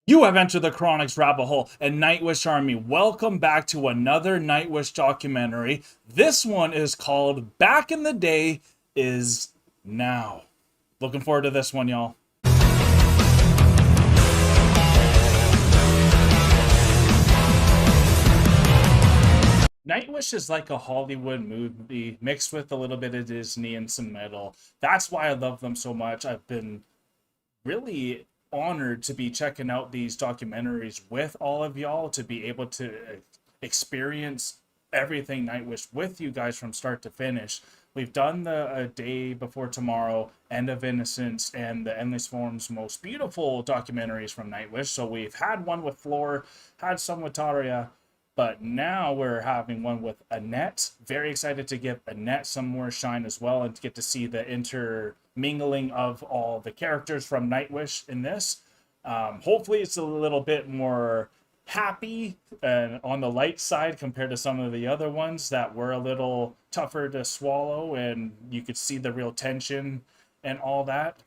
You have entered the Chronic's rabbit hole and Nightwish Army. Welcome back to another Nightwish documentary. This one is called Back in the Day is Now. Looking forward to this one, y'all. Nightwish is like a Hollywood movie mixed with a little bit of Disney and some metal. That's why I love them so much. I've been really honored to be checking out these documentaries with all of y'all, to be able to experience everything Nightwish with you guys from start to finish. We've done the A Day Before Tomorrow, End of Innocence, and the Endless Form's most beautiful documentaries from Nightwish. So we've had one with Floor, had some with Taria, but now we're having one with Annette. Very excited to give Annette some more shine as well and to get to see the intermingling of all the characters from Nightwish in this. Hopefully it's a little bit more happy and on the light side compared to some of the other ones that were a little tougher to swallow, and you could see the real tension and all that.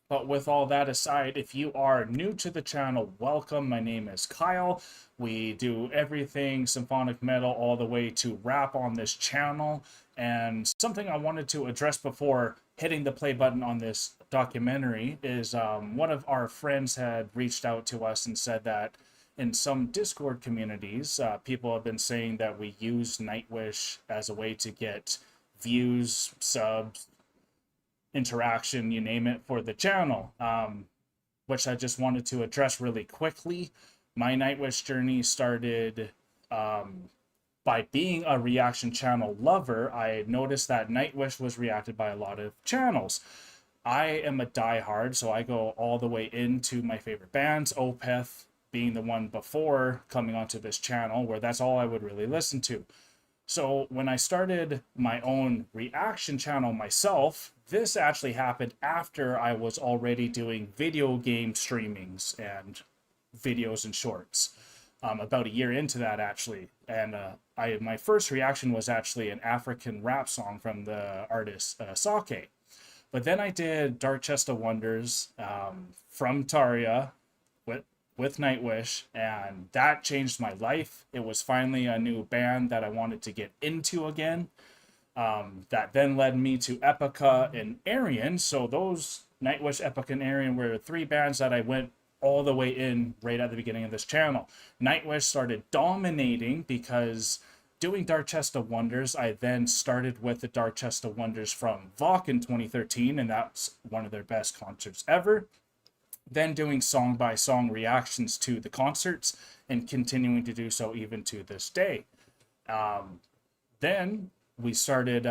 But with all that aside, if you are new to the channel, welcome. My name is Kyle. We do everything symphonic metal all the way to rap on this channel. And something I wanted to address before hitting the play button on this documentary is one of our friends had reached out to us and said that in some Discord communities, people have been saying that we use Nightwish as a way to get views, subs, interaction, you name it, for the channel, which I just wanted to address really quickly. My Nightwish journey started by being a reaction channel lover. I noticed that Nightwish was reacted by a lot of channels. I am a diehard, so I go all the way into my favorite bands, Opeth being the one before coming onto this channel, where that's all I would really listen to. So when I started my own reaction channel myself, this actually happened after I was already doing video game streamings and videos and shorts. About a year into that, actually. And my first reaction was actually an African rap song from the artist Sake. But then I did Dark Chest of Wonders from Taria with Nightwish, and that changed my life. It was finally a new band that I wanted to get into again. That then led me to Epica and Arian. So those Nightwish, Epica, and Arian were three bands that I went all the way in right at the beginning of this channel. Nightwish started dominating because doing Dark Chest of Wonders, I then started with the Dark Chest of Wonders from Vok in 2013, and that's one of their best concerts ever. Then doing song by song reactions to the concerts and continuing to do so even to this day. Then we started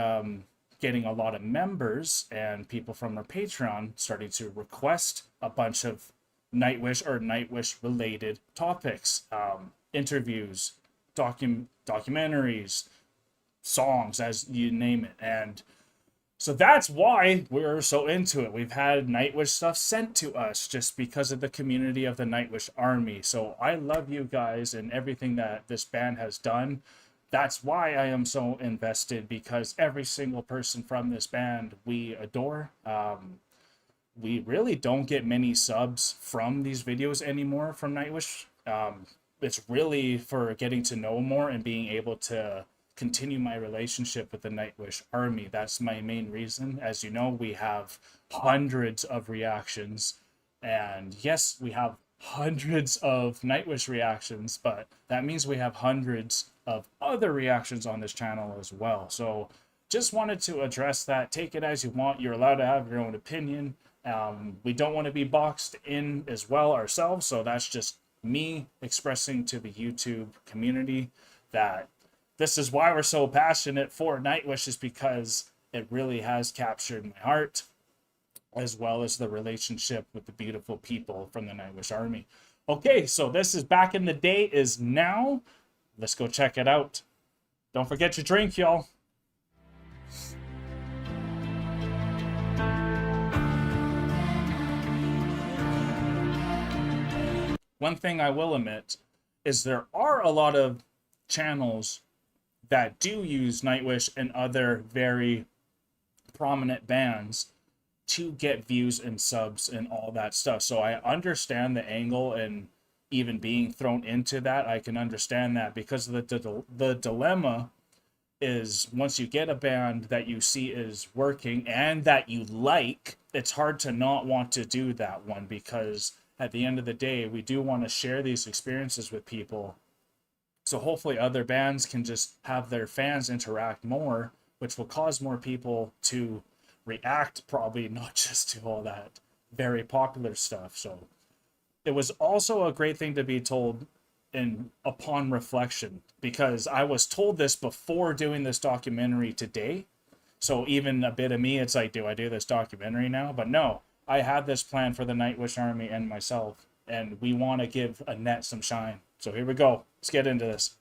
getting a lot of members, and people from our Patreon started to request a bunch of Nightwish or Nightwish related topics, interviews, documentaries, songs, as you name it. And so that's why we're so into it. We've had Nightwish stuff sent to us just because of the community of the Nightwish Army. So I love you guys and everything that this band has done. That's why I am so invested, because every single person from this band we adore. We really don't get many subs from these videos anymore from Nightwish. It's really for getting to know more and being able to continue my relationship with the Nightwish Army. That's my main reason. As you know, we have hundreds of reactions, and yes, we have hundreds of Nightwish reactions, but that means we have hundreds of other reactions on this channel as well. So just wanted to address that. Take it as you want. You're allowed to have your own opinion. We don't want to be boxed in as well ourselves, so that's just me expressing to the YouTube community that this is why we're so passionate for Nightwish, is because it really has captured my heart, as well as the relationship with the beautiful people from the Nightwish Army. Okay, so this is Back in the Day is Now. Let's go check it out. Don't forget your drink, y'all. One thing I will admit is there are a lot of channels that do use Nightwish and other very prominent bands to get views and subs and all that stuff. So I understand the angle, and even being thrown into that, I can understand that, because the dilemma is, once you get a band that you see is working and that you like, it's hard to not want to do that one, because at the end of the day, we do want to share these experiences with people. So hopefully other bands can just have their fans interact more, which will cause more people to react, probably not just to all that very popular stuff. So it was also a great thing to be told in upon reflection, because I was told this before doing this documentary today. So even a bit of me, it's like, do I do this documentary now? But no, I had this plan for the Nightwish Army and myself, and we want to give Annette some shine. So here we go. Let's get into this.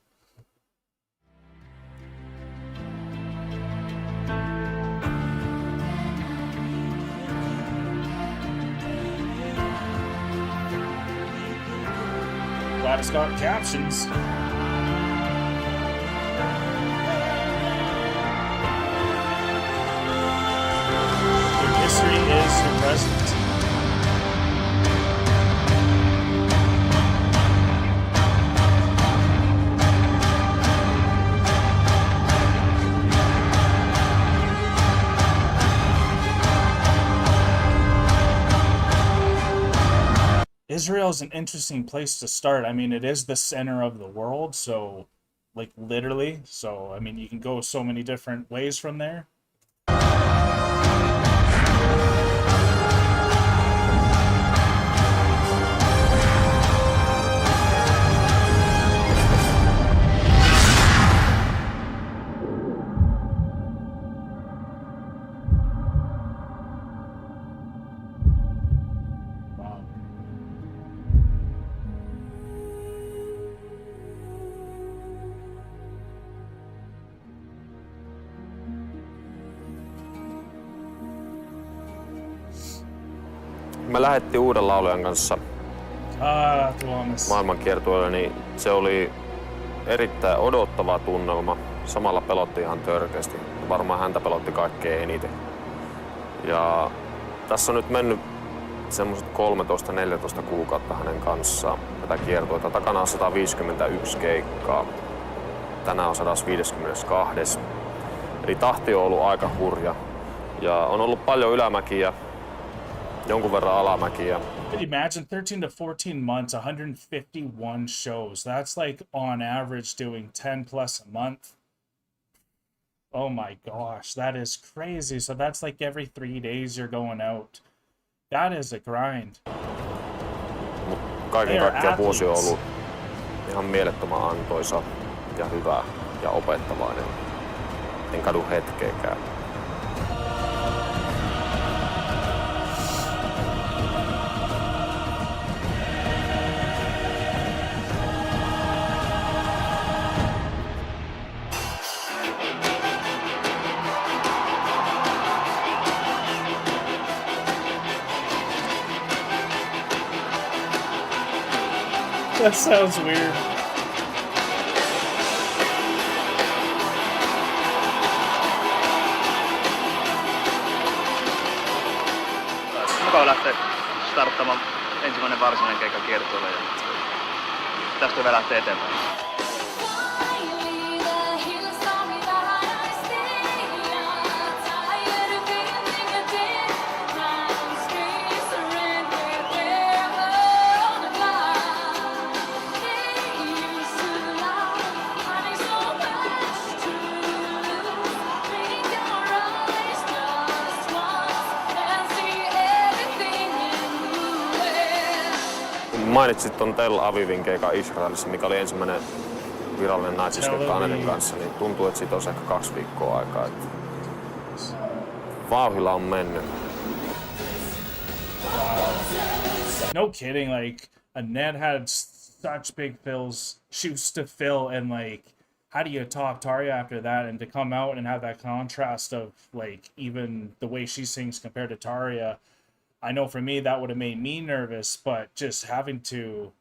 Glad it's got captions. Your history is your present. Israel is an interesting place to start. I mean, it is the center of the world, so, like, literally. So, I mean, you can go so many different ways from there. Me lähdettiin uuden laulajan kanssa Tuomas. maailmankiertueelle, niin se oli erittäin odottava tunnelma. Samalla pelotti ihan törkeästi. Varmaan häntä pelotti kaikkein eniten. Ja tässä on nyt mennyt semmoiset 13-14 kuukautta hänen kanssaan tätä kiertuetta. Takana on 151 keikkaa. Tänään on 152. Eli tahti on ollut aika hurja. Ja on ollut paljon ylämäkiä, jonkun verran alamäkiä. Imagine 13 to 14 months, 151 shows. That's like on average doing 10 plus a month. Oh my gosh, that is crazy. So that's like every 3 days you're going out. That is a grind. Kaiken kaikkiaan vuosi on ollut ihan mielettömän antoisa ja hyvä ja opettavainen. En kadu hetkeäkään. That sounds weird. Mukava lähteä starttamaan ensimmäinen varsinainen keikka kiertueelle ja tästä hyvä lähteä eteenpäin. Mainitsit ton Tel Avivin keikan Israelissa, mikä oli ensimmäinen virallinen Nightwish-keikka Anetin kanssa, niin tuntuu, että siitä on ehkä 2 viikkoa aikaa. Vauhdilla on mennyt. No kidding, like, Annette had such big shoes to fill, and like, how do you top Tarja after that? And to come out and have that contrast of, like, even the way she sings compared to Tarja, I know for me that would have made me nervous, but just having to,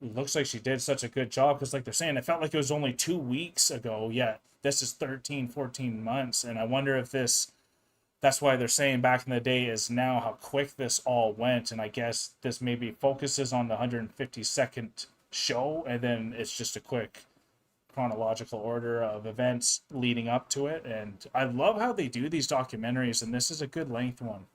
it looks like she did such a good job, because like they're saying, it felt like it was only 2 weeks ago, yet this is 13, 14 months, and I wonder if the that's why they're saying back in the day is now how quick this all went. And I guess this maybe focuses on the 152nd show, and then it's just a quick chronological order of events leading up to it. And I love how they do these documentaries, and this is a good length one.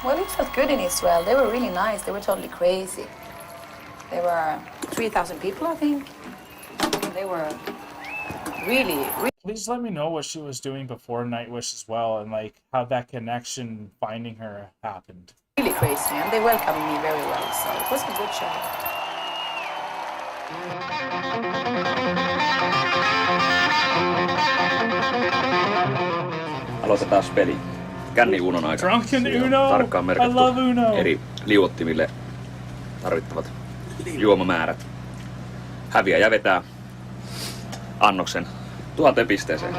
Well, it felt good in Israel. They were really nice. They were totally crazy. There were 3,000 people, I think. They were really. Please let me know what she was doing before Nightwish as well, and like how that connection finding her happened. Really crazy, and they welcomed me very well, so it was a good show. Aloitetaan peli. Känni Unon aika. Drunken Uno! Tarkkaan I love Uno! eri liuottimille tarvittavat juomamäärät. Häviäjä vetää annoksen 1000 pisteeseen.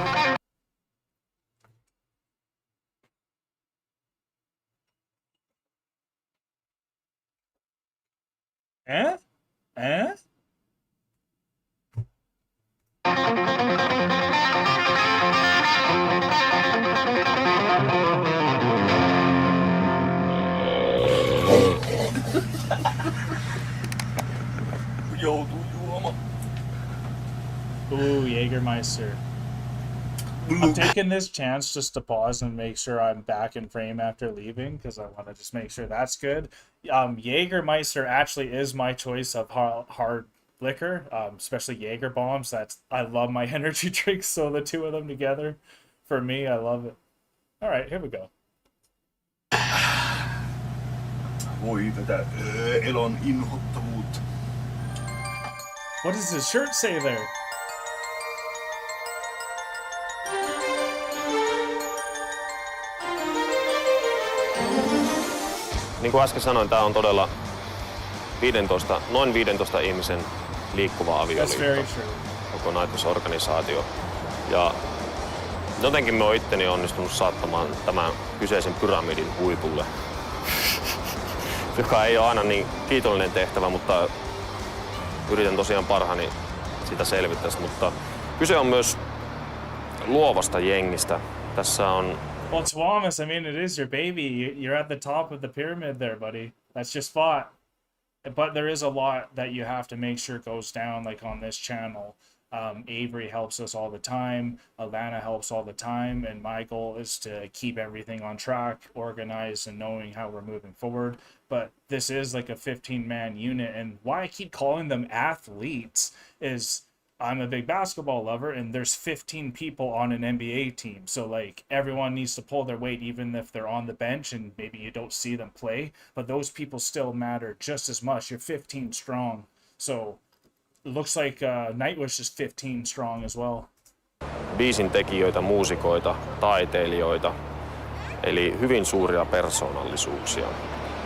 Eh? Eh? Joutuu juoma. Ooh, Jägermeister. I'm taking this chance just to pause and make sure I'm back in frame after leaving, because I want to just make sure that's good. Jägermeister actually is my choice of hard liquor, especially Jaeger bombs. I love my energy drinks, so the two of them together, for me, I love it. All right, here we go. Voi tätä elon inhottavuutta. What does his shirt say there? Niin kuin äsken sanoin, tämä on todella noin 15 ihmisen liikkuva avioliitto, koko Nightwish-organisaatio. Ja jotenkin mä oon itteni onnistunut saattamaan tämän kyseisen pyramidin huipulle, joka ei ole aina niin kiitollinen tehtävä, mutta yritän tosiaan parhaani sitä selvittäisi. Mutta kyse on myös luovasta jengistä. Tässä on... Well, Tuamas, I mean, it is your baby. You're at the top of the pyramid there, buddy. That's your spot. But there is a lot that you have to make sure goes down, like on this channel. Avery helps us all the time. Alanna helps all the time. And my goal is to keep everything on track, organized, and knowing how we're moving forward. But this is like a 15-man unit. And why I keep calling them athletes is I'm a big basketball lover, and there's 15 people on an NBA team. So, like, everyone needs to pull their weight, even if they're on the bench and maybe you don't see them play. But those people still matter just as much. You're 15 strong. So, it looks like Nightwish is 15 strong as well. Biisin tekijöitä, muusikoita, taiteilijoita, eli hyvin suuria persoonallisuuksia.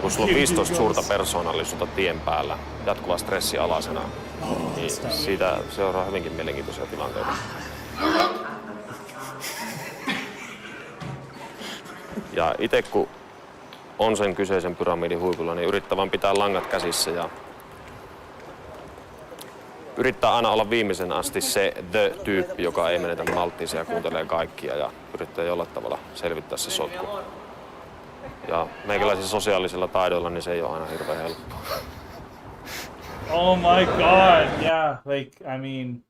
Kun sulla on 15 suurta persoonallisuutta tien päällä, jatkuva stressi alasena, niin siitä seuraa hyvinkin mielenkiintoisia tilanteita. Ja itse kun on sen kyseisen pyramidin huipulla, niin yrittää vaan pitää langat käsissä ja yrittää aina olla viimeisen asti se the-tyyppi, joka ei menetä malttiinsa ja kuuntelee kaikkia ja yrittää jollain tavalla selvittää se sotku. Ja meikäläisillä sosiaalisilla taidoilla niin se ei ole aina hirveän helppoa. Oh my god, yeah. Like, I mean,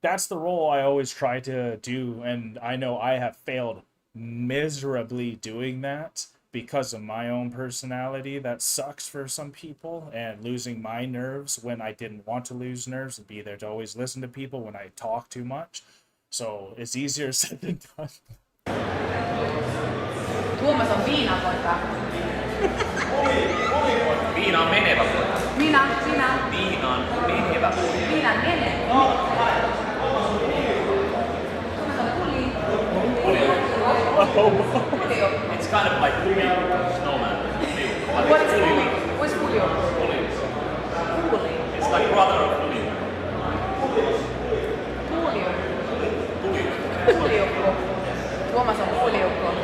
that's the role I always try to do, and I know I have failed miserably doing that because of my own personality. That sucks for some people, and losing my nerves when I didn't want to lose nerves and be there to always listen to people when I talk too much. So it's easier said than done. Tuomas on viinapoika. Viina on menevä poika. Viina. Viina on menevä poika. Viina menee. Tuomas on puli. It's kind of like snowman. What is puli? What is puli? Puli. It's like brother of Puli. Puliukko. Tuomas on puliukko.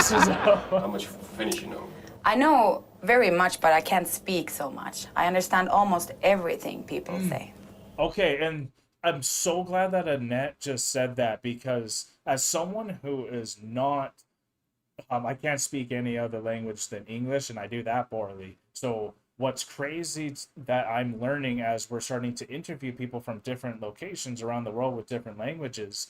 How much Finnish you know? I know very much, but I can't speak so much. I understand almost everything people say. Okay, and I'm so glad that Annette just said that, because as someone who is not, I can't speak any other language than English, and I do that poorly. So what's crazy that I'm learning as we're starting to interview people from different locations around the world with different languages,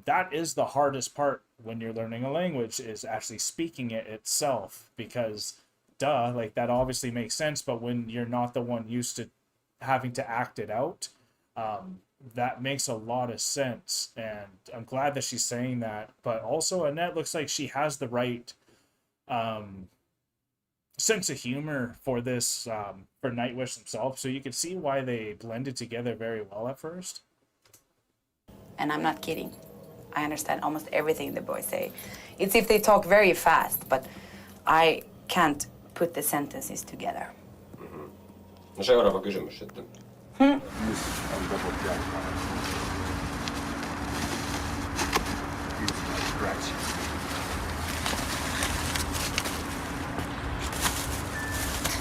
that is the hardest part when you're learning a language, is actually speaking it itself, because duh, like that obviously makes sense, but when you're not the one used to having to act it out, that makes a lot of sense, and I'm glad that she's saying that. But also Annette looks like she has the right sense of humor for this, for Nightwish themselves, so you can see why they blended together very well at first. And I'm not kidding. I understand almost everything the boys say. It's if they talk very fast, but I can't put the sentences together. No seuraava kysymys sitten.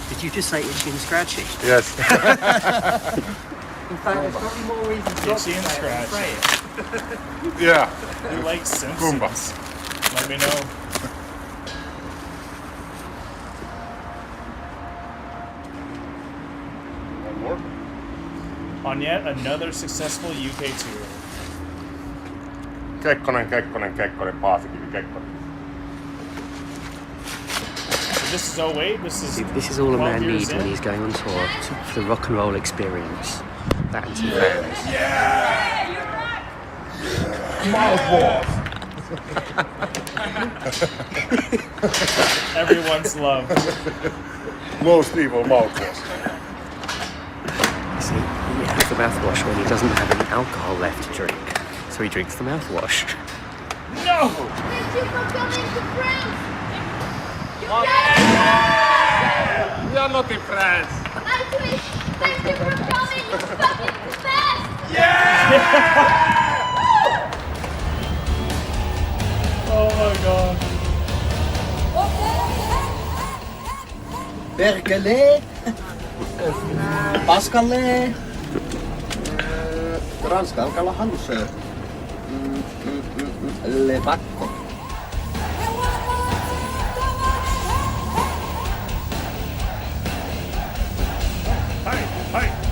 Did you just say itchy and scratchy? Yes. In fact, there's probably more reasons Itchy and scratchy. Yeah. You like Simpsons? Kumpa. Let me know. One more. On yet another successful UK tour. Kekkonen, Paasikivi, Kekkonen. So this is 08. This is all a 12 man years needs in. when he's going on tour, for the rock and roll experience. That and some fans. Everyone's loved. Most evil mouthwash. See, he has the mouthwash when he doesn't have any alcohol left to drink. So he drinks the mouthwash. No! Thank you for coming to France! We are not in France. Nightwish, thank you for coming! It's fucking the best! Oh my god. Perkele, paskalle, Ranska alkaa olla hallussa jo. Lepakko.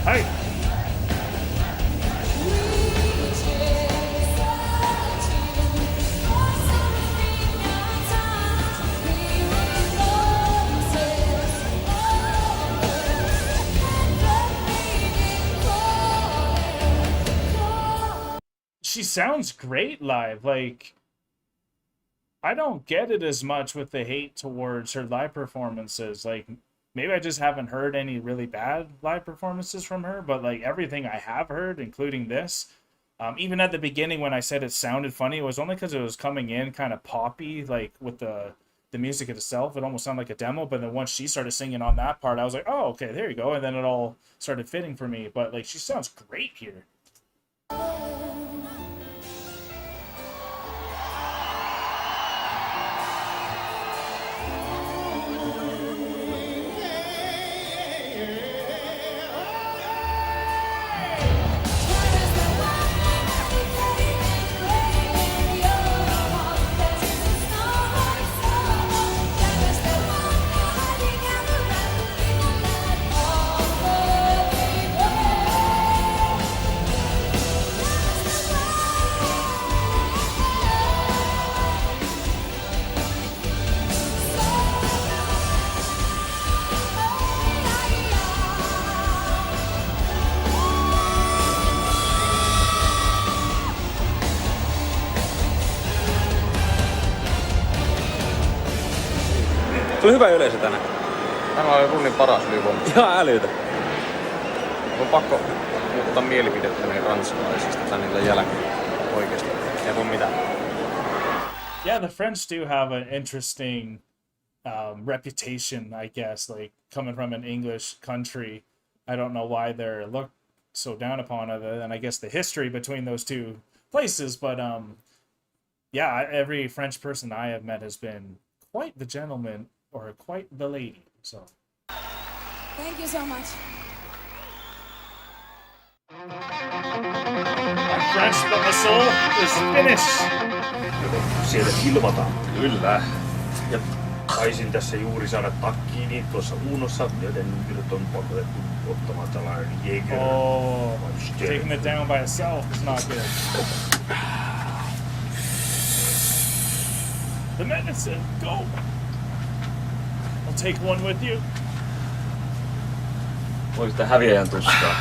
Hey! She sounds great live. Like, I don't get it as much with the hate towards her live performances. Like, maybe I just haven't heard any really bad live performances from her, but like everything I have heard, including this, even at the beginning when I said it sounded funny, it was only because it was coming in kind of poppy, like with the music itself. It almost sounded like a demo, but then once she started singing on that part, I was like, oh, okay, there you go. And then it all started fitting for me. But like, she sounds great here. Tuli hyvä yleisö tänään. Tämä oli runnin paras ylivoima. Ihan älytä. On pakko muuttaa mielipidettäni ranskalaisista tänillä jälkeen oikeesti. Ei voi mitään. Yeah, the French do have an interesting reputation, I guess, like coming from an English country. I don't know why they're looked so down upon, other than I guess the history between those two places. But yeah, every French person I have met has been quite the gentleman or quite the lady. So Thank you so much. I'm French, but my soul is Finnish. Sieltä ilmataan. Kyllä. Ja taisin tässä juuri saada takkiini tuossa uunossa, joten nyt on pakotettu ottamaan tällainen Jäger. Oh, taking it down by itself is not good. The medicine, go! I'll take one with you. Voiko sitä häviäjän tuskaa?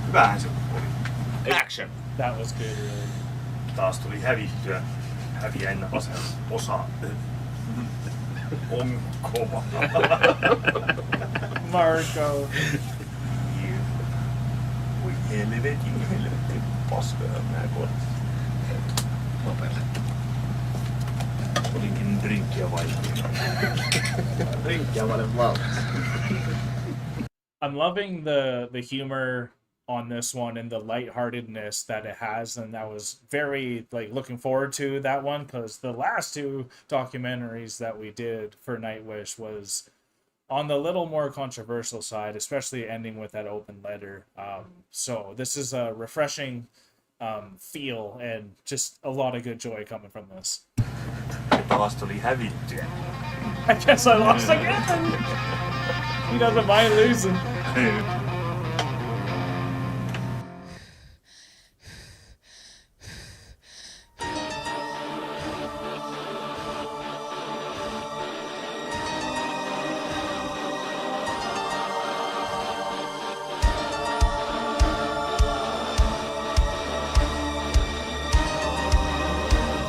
Hyvähän se oli. Action! That was good, really. Taas tuli hävittyä. Häviäjän osa on kova. Marco. Voi helvetin paskoja nää kohdat. Nopealle. Olinkin drinkkiä vaihtoehtoja. Drinkkiä vaille valmis. I'm loving the humor on this one and the lightheartedness that it has, and I was very looking forward to that one because the last two documentaries that we did for Nightwish was on the little more controversial side, especially ending with that open letter. So this is a refreshing feel and just a lot of good joy coming from this. Taas tuli hävittyä. I guess I lost again. He doesn't mind losing.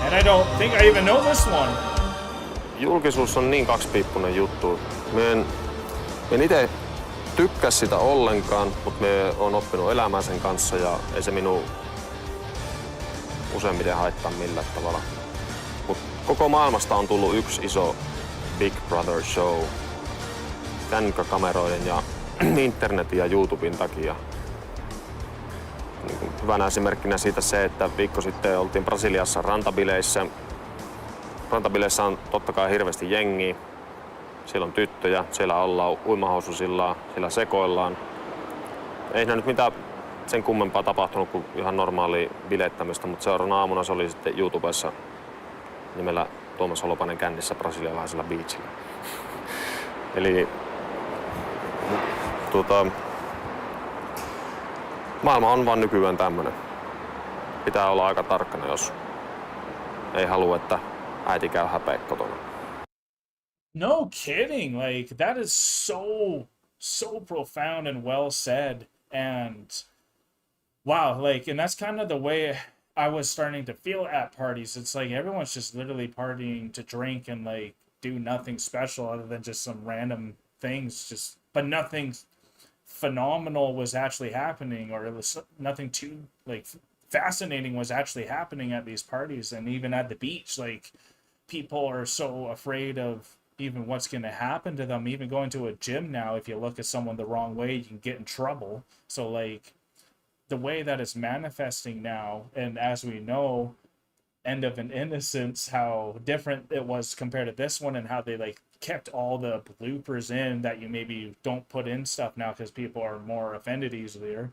And I don't think I even know this one. Julkisuus on niin kaksipiippunen juttu. Mä en itse tykkää sitä ollenkaan, mutta me on oppinut elämään sen kanssa ja ei se minun useimmiten haittaa millään tavalla. Mut koko maailmasta on tullut yksi iso Big Brother show kännykkäkameroiden ja internetin ja YouTuben takia. Niin hyvänä esimerkkinä siitä se, että viikko sitten oltiin Brasiliassa rantabileissä. Rantabileissä on totta kai hirveästi jengiä. Siellä on tyttöjä, siellä ollaan uimahoususilla, siellä sekoillaan. Ei nyt mitään sen kummempaa tapahtunut kuin ihan normaali bilettämistä, mutta seuraavana aamuna se oli sitten YouTubessa nimellä Tuomas Holopainen kännissä brasilialaisella beachillä. Eli maailma on vaan nykyään tämmönen. Pitää olla aika tarkkana, jos ei halua, että äiti käy häpeä kotona. No kidding. That is so profound and well said. And wow, and that's kind of the way I was starting to feel at parties. It's everyone's just literally partying to drink and do nothing special other than just some random things, but nothing phenomenal was actually happening, or it was nothing too fascinating was actually happening at these parties. And even at the beach, people are so afraid of even what's going to happen to them. Even going to a gym now, if you look at someone the wrong way, you can get in trouble. So the way that it's manifesting now, and as we know, End of an Innocence, how different it was compared to this one, and how they kept all the bloopers in that you maybe don't put in stuff now because people are more offended easier.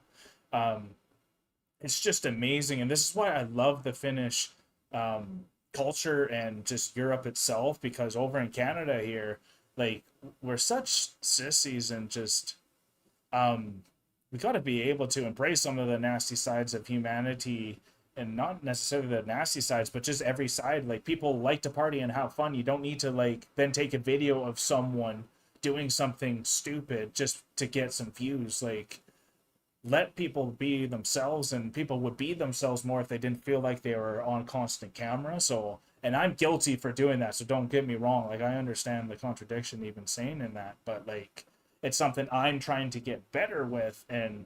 It's just amazing, and this is why I love the Finnish culture and just Europe itself, because over in Canada here, we're such sissies, and just we got to be able to embrace some of the nasty sides of humanity, and not necessarily the nasty sides, but just every side. People like to party and have fun. You don't need to then take a video of someone doing something stupid just to get some views. Let people be themselves, and people would be themselves more if they didn't feel like they were on constant camera. So, and I'm guilty for doing that, so don't get me wrong. I understand the contradiction even saying in that, but it's something I'm trying to get better with. And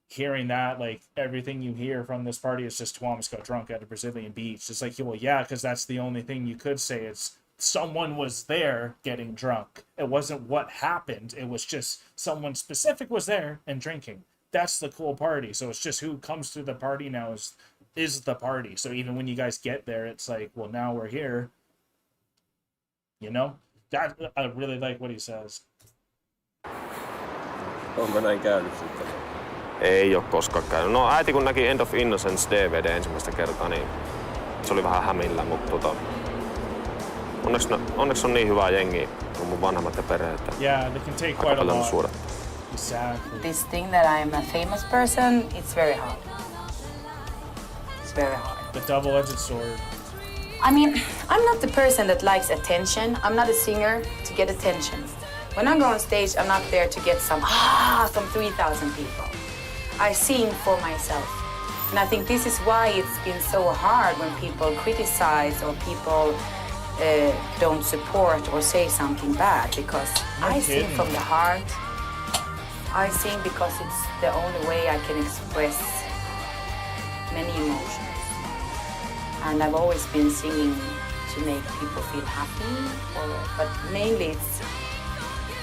hearing that, everything you hear from this party is just Tuomas got drunk at a Brazilian beach. It's well, yeah, because that's the only thing you could say. It's someone was there getting drunk. It wasn't what happened. It was just someone specific was there and drinking. that's the cool party. So it's just who comes to the party now is the party. So even when you guys get there, it's like, well, now we're here. You know? That I really like what he says. Onko näin käynyt sitten? Ei ole koskaan käynyt. No äiti kun näki End of Innocence DVD ensimmäistä kertaa, niin se oli vähän hämillä, mutta onneksi on niin hyvää jengiä kuin mun vanhemmat ja perhe, että Yeah, they can take quite a lot. Exactly. This thing that I'm a famous person, it's very hard. It's very hard. The double-edged sword. I mean, I'm not the person that likes attention. I'm not a singer to get attention. When I go on stage, I'm not there to get some from 3,000 people. I sing for myself. And I think this is why it's been so hard when people criticize or people don't support or say something bad, because I sing from the heart. I sing because it's the only way I can express many emotions. And I've always been singing to make people feel happy, but mainly it's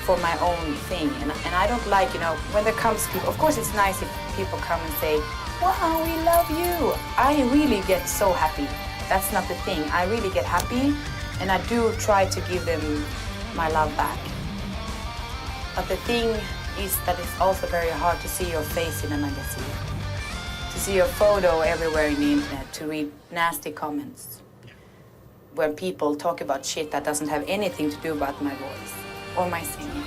for my own thing. And I don't like, when there comes people, of course it's nice if people come and say, wow, we love you. I really get so happy. That's not the thing. I really get happy, and I do try to give them my love back. But the thing is that it's also very hard to see your face in a magazine. To see your photo everywhere in the internet, to read nasty comments where people talk about shit that doesn't have anything to do about my voice or my singing.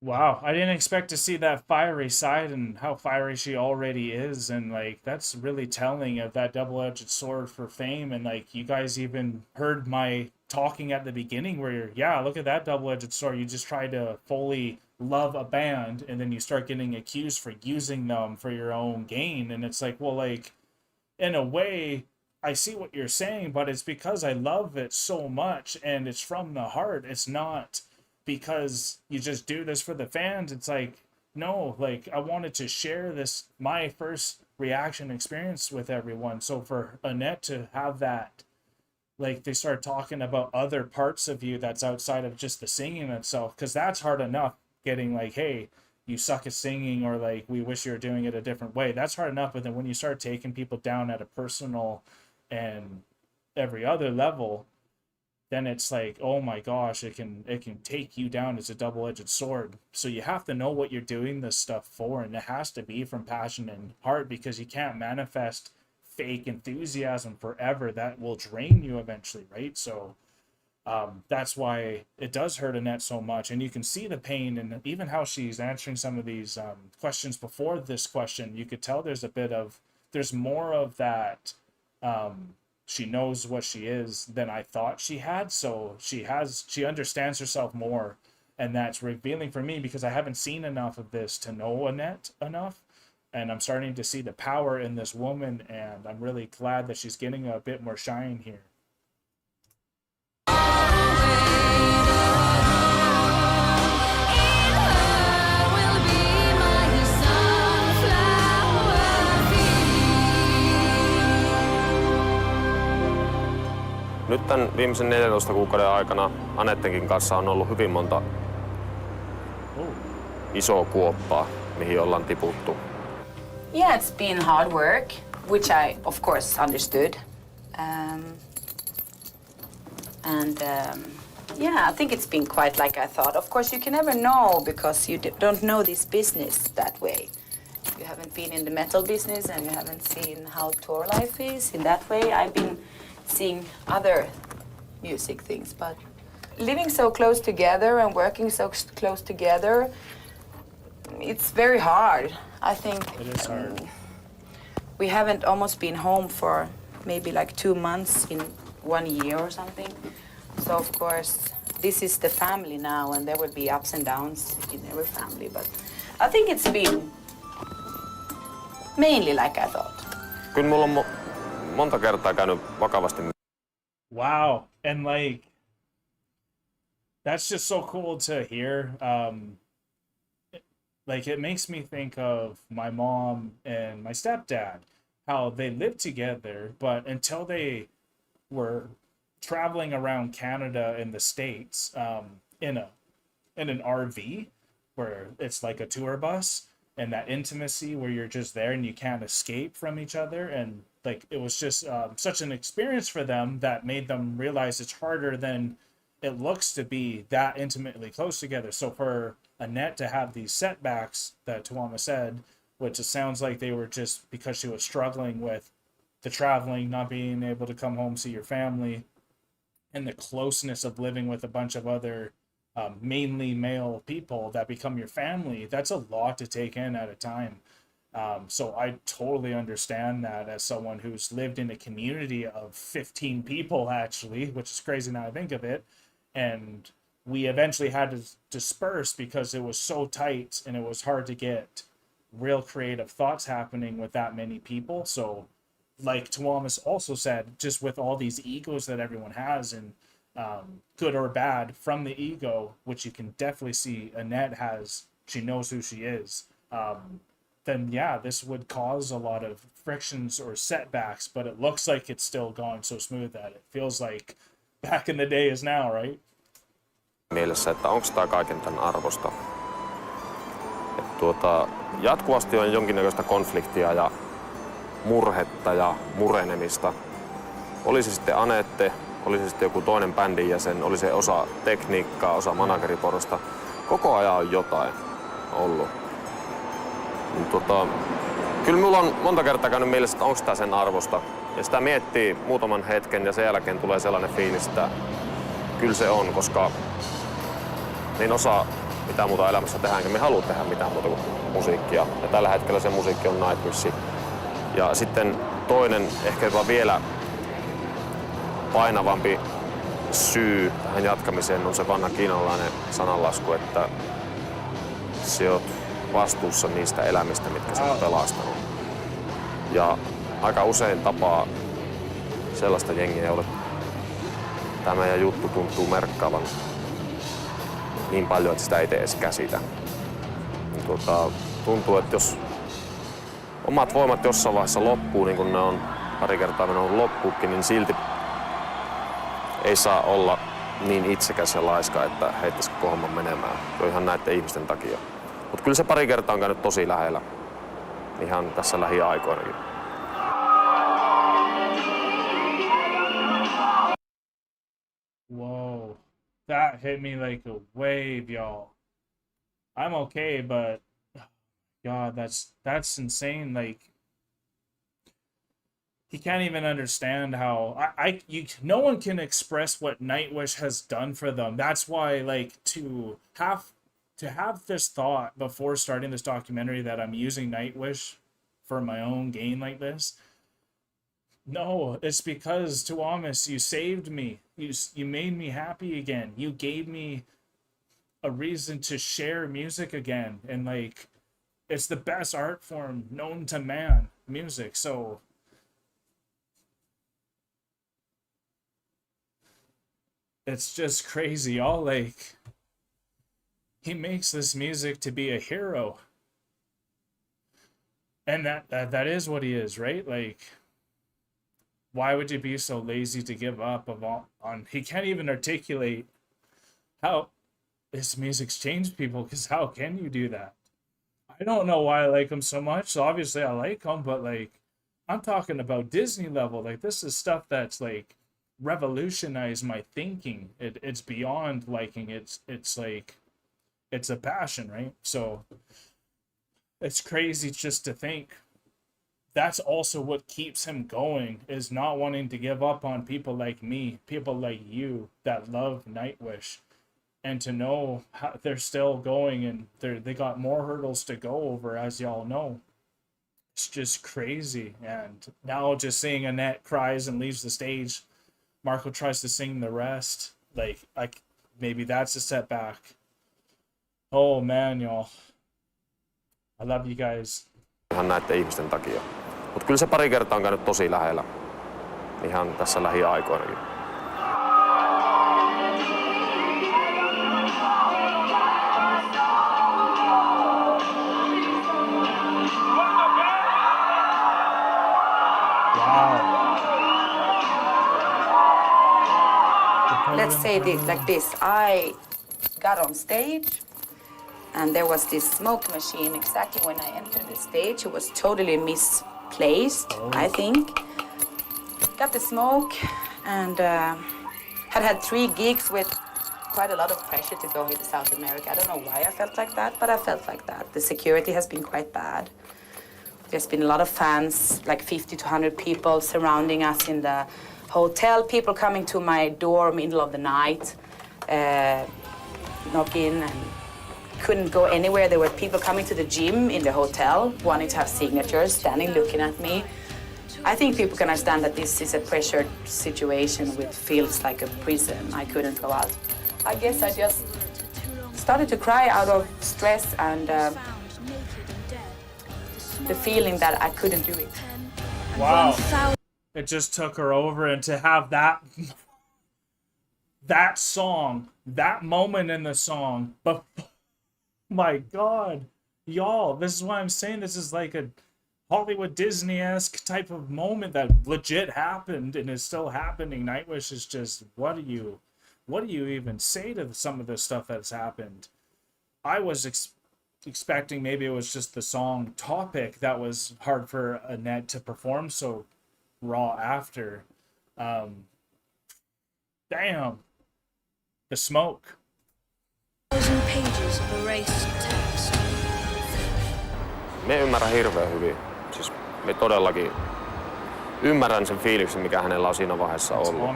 Wow, I didn't expect to see that fiery side and how fiery she already is, and like that's really telling of that double-edged sword for fame. And like you guys even heard my talking at the beginning where you're, yeah, look at that double-edged sword. You just try to fully love a band and then you start getting accused for using them for your own gain. And it's like, well, like in a way I see what you're saying, but it's because I love it so much and it's from the heart. It's not because you just do this for the fans. It's like, no, like I wanted to share this, my first reaction experience with everyone. So for Annette to have that, like they start talking about other parts of you that's outside of just the singing itself, because that's hard enough, getting like, hey, you suck at singing, or like, we wish you were doing it a different way. That's hard enough. But then when you start taking people down at a personal and every other level, then it's like, oh my gosh, it can take you down. It's a double-edged sword. So you have to know what you're doing this stuff for, and it has to be from passion and heart, because you can't manifest fake enthusiasm forever. That will drain you eventually, right? So that's why it does hurt Annette so much. And you can see the pain, and even how she's answering some of these questions before this question, you could tell there's more of that. She knows what she is than I thought she had. So she understands herself more, and that's revealing for me, because I haven't seen enough of this to know Annette enough. And I'm starting to see the power in this woman, and I'm really glad that she's getting a bit more shine here. Nyt tämän viimeisen 14 kuukauden aikana Anettenkin kanssa on ollut hyvin monta isoa kuoppaa, mihin ollaan tiputtu. Yeah, it's been hard work, which I, of course, understood. Yeah, I think it's been quite like I thought. Of course, you can never know, because you don't know this business that way. You haven't been in the metal business, and you haven't seen how tour life is in that way. I've been seeing other music things, but living so close together and working so close together, it's very hard. I think it is hard. We haven't almost been home for maybe like 2 months in 1 year or something. So of course, this is the family now, and there will be ups and downs in every family. But I think it's been mainly like I thought. Kyllä mulla on monta kertaa käynyt vakavasti. Wow, and like that's just so cool to hear. Like it makes me think of my mom and my stepdad, how they lived together, but until they were traveling around Canada and the States in an RV, where it's like a tour bus, and that intimacy where you're just there and you can't escape from each other. And like it was just such an experience for them that made them realize it's harder than it looks to be that intimately close together. So for Annette to have these setbacks that Tuama said, which it sounds like they were just because she was struggling with the traveling, not being able to come home, see your family, and the closeness of living with a bunch of other mainly male people that become your family, that's a lot to take in at a time. So I totally understand that as someone who's lived in a community of 15 people, actually, which is crazy now I think of it. And we eventually had to disperse because it was so tight and it was hard to get real creative thoughts happening with that many people. So like Tuamas also said, just with all these egos that everyone has, and good or bad from the ego, which you can definitely see Annette has, she knows who she is, then yeah, this would cause a lot of frictions or setbacks, but it looks like it's still gone so smooth that it feels like back in the day is now, right? Mielessä, että onko tämä kaiken tämän arvosta. Jatkuvasti on jonkinnäköistä konfliktia ja murhetta ja murenemista. Oli se sitten Anette, oli se sitten joku toinen bändin jäsen, oli se osa tekniikkaa, osa manageriporasta. Koko ajan on jotain ollut. Kyllä minulla on monta kertaa käynyt mielessä, että onko tämä sen arvosta. Ja sitä miettii muutaman hetken ja sen jälkeen tulee sellainen fiilis, että kyllä se on, koska niin osaa mitä muuta elämässä tehdään, enkä me halua tehdä mitään muuta kuin musiikkia. Ja tällä hetkellä se musiikki on Nightwish. Ja sitten toinen, ehkä jopa vielä painavampi syy tähän jatkamiseen on se vanha kiinalainen sananlasku, että sä oot vastuussa niistä elämistä, mitkä sä oot pelastanut. Ja aika usein tapaa sellaista jengiä, jolle tämä meidän juttu tuntuu merkkaavan niin paljon, että sitä ei edes käsitä. Tuntuu, että jos omat voimat jossain vaiheessa loppuu, niin kuin ne on pari kertaa mennyt loppuukin, niin silti ei saa olla niin itsekäs ja laiska, että heittäisi koko homman menemään. Jo ihan näiden ihmisten takia. Mutta kyllä se pari kertaa on käynyt tosi lähellä. Ihan tässä lähiaikoinakin. Whoa. That hit me like a wave, y'all. I'm okay, but God, that's insane. Like, he can't even understand how no one can express what Nightwish has done for them. That's why, like, to have this thought before starting this documentary that I'm using Nightwish for my own gain like this. No, it's because, Tuamas, you saved me. You made me happy again. You gave me a reason to share music again. And, like, it's the best art form known to man, music. So it's just crazy. Y'all, like, he makes this music to be a hero. And that is what he is, right? Like, why would you be so lazy to give up on he can't even articulate how his music's changed people, because how can you do that? I don't know why I like him so much. So obviously I like him, but like, I'm talking about Disney level. Like, this is stuff that's like revolutionized my thinking. It's beyond liking. It's like, it's a passion, right? So it's crazy just to think that's also what keeps him going, is not wanting to give up on people like me, people like you that love Nightwish, and to know how they're still going, and they got more hurdles to go over, as y'all know. It's just crazy. And now just seeing Annette cries and leaves the stage, Marco tries to sing the rest, like maybe that's a setback. Oh man, y'all, I love you guys. Ihan näiden ihmisten takia. Mutta kyllä se pari kertaa on käynyt tosi lähellä. Ihan tässä lähiaikoinakin. Let's say this like this. I got on stage and there was this smoke machine exactly when I entered the stage. It was totally misplaced, I think. Got the smoke and had 3 gigs with quite a lot of pressure to go here to South America. I don't know why I felt like that, but I felt like that. The security has been quite bad. There's been a lot of fans, like 50 to 100 people surrounding us in the hotel, people coming to my door middle of the night, knocking, and couldn't go anywhere. There were people coming to the gym in the hotel, wanting to have signatures, standing looking at me. I think people can understand that this is a pressured situation which feels like a prison. I couldn't go out. I guess I just started to cry out of stress and the feeling that I couldn't do it. Wow. It just took her over, and to have that song, that moment in the song, but my God, y'all, this is why I'm saying this is like a Hollywood Disney-esque type of moment that legit happened and is still happening. Nightwish is just, what do you even say to some of the stuff that's happened? I was expecting maybe it was just the song topic that was hard for Annette to perform so raw after. Damn. The smoke. Pages of erased text. Me ymmärrän hirveän hyvin. Siis me todellakin ymmärrän sen fiiliksen, mikä hänellä on siinä vaiheessa ollut.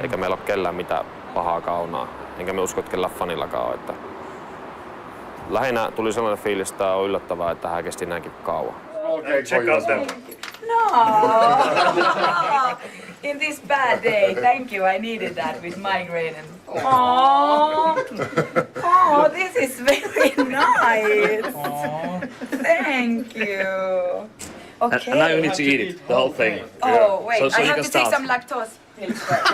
Eikä meillä ole kellään mitään pahaa kaunaa. Enkä me usko, että kellään fanillakaan ole. Että lähinnä tuli sellainen fiilis, että tämä on yllättävää, että hän kesti näinkin kauan. Okay, check out them. No! In this bad day, thank you. I needed that with migraine and. Oh, this is very nice. Thank you. Okay. And now you need to eat it, the whole thing. Oh wait, So I you have can to start. take some lactose pills first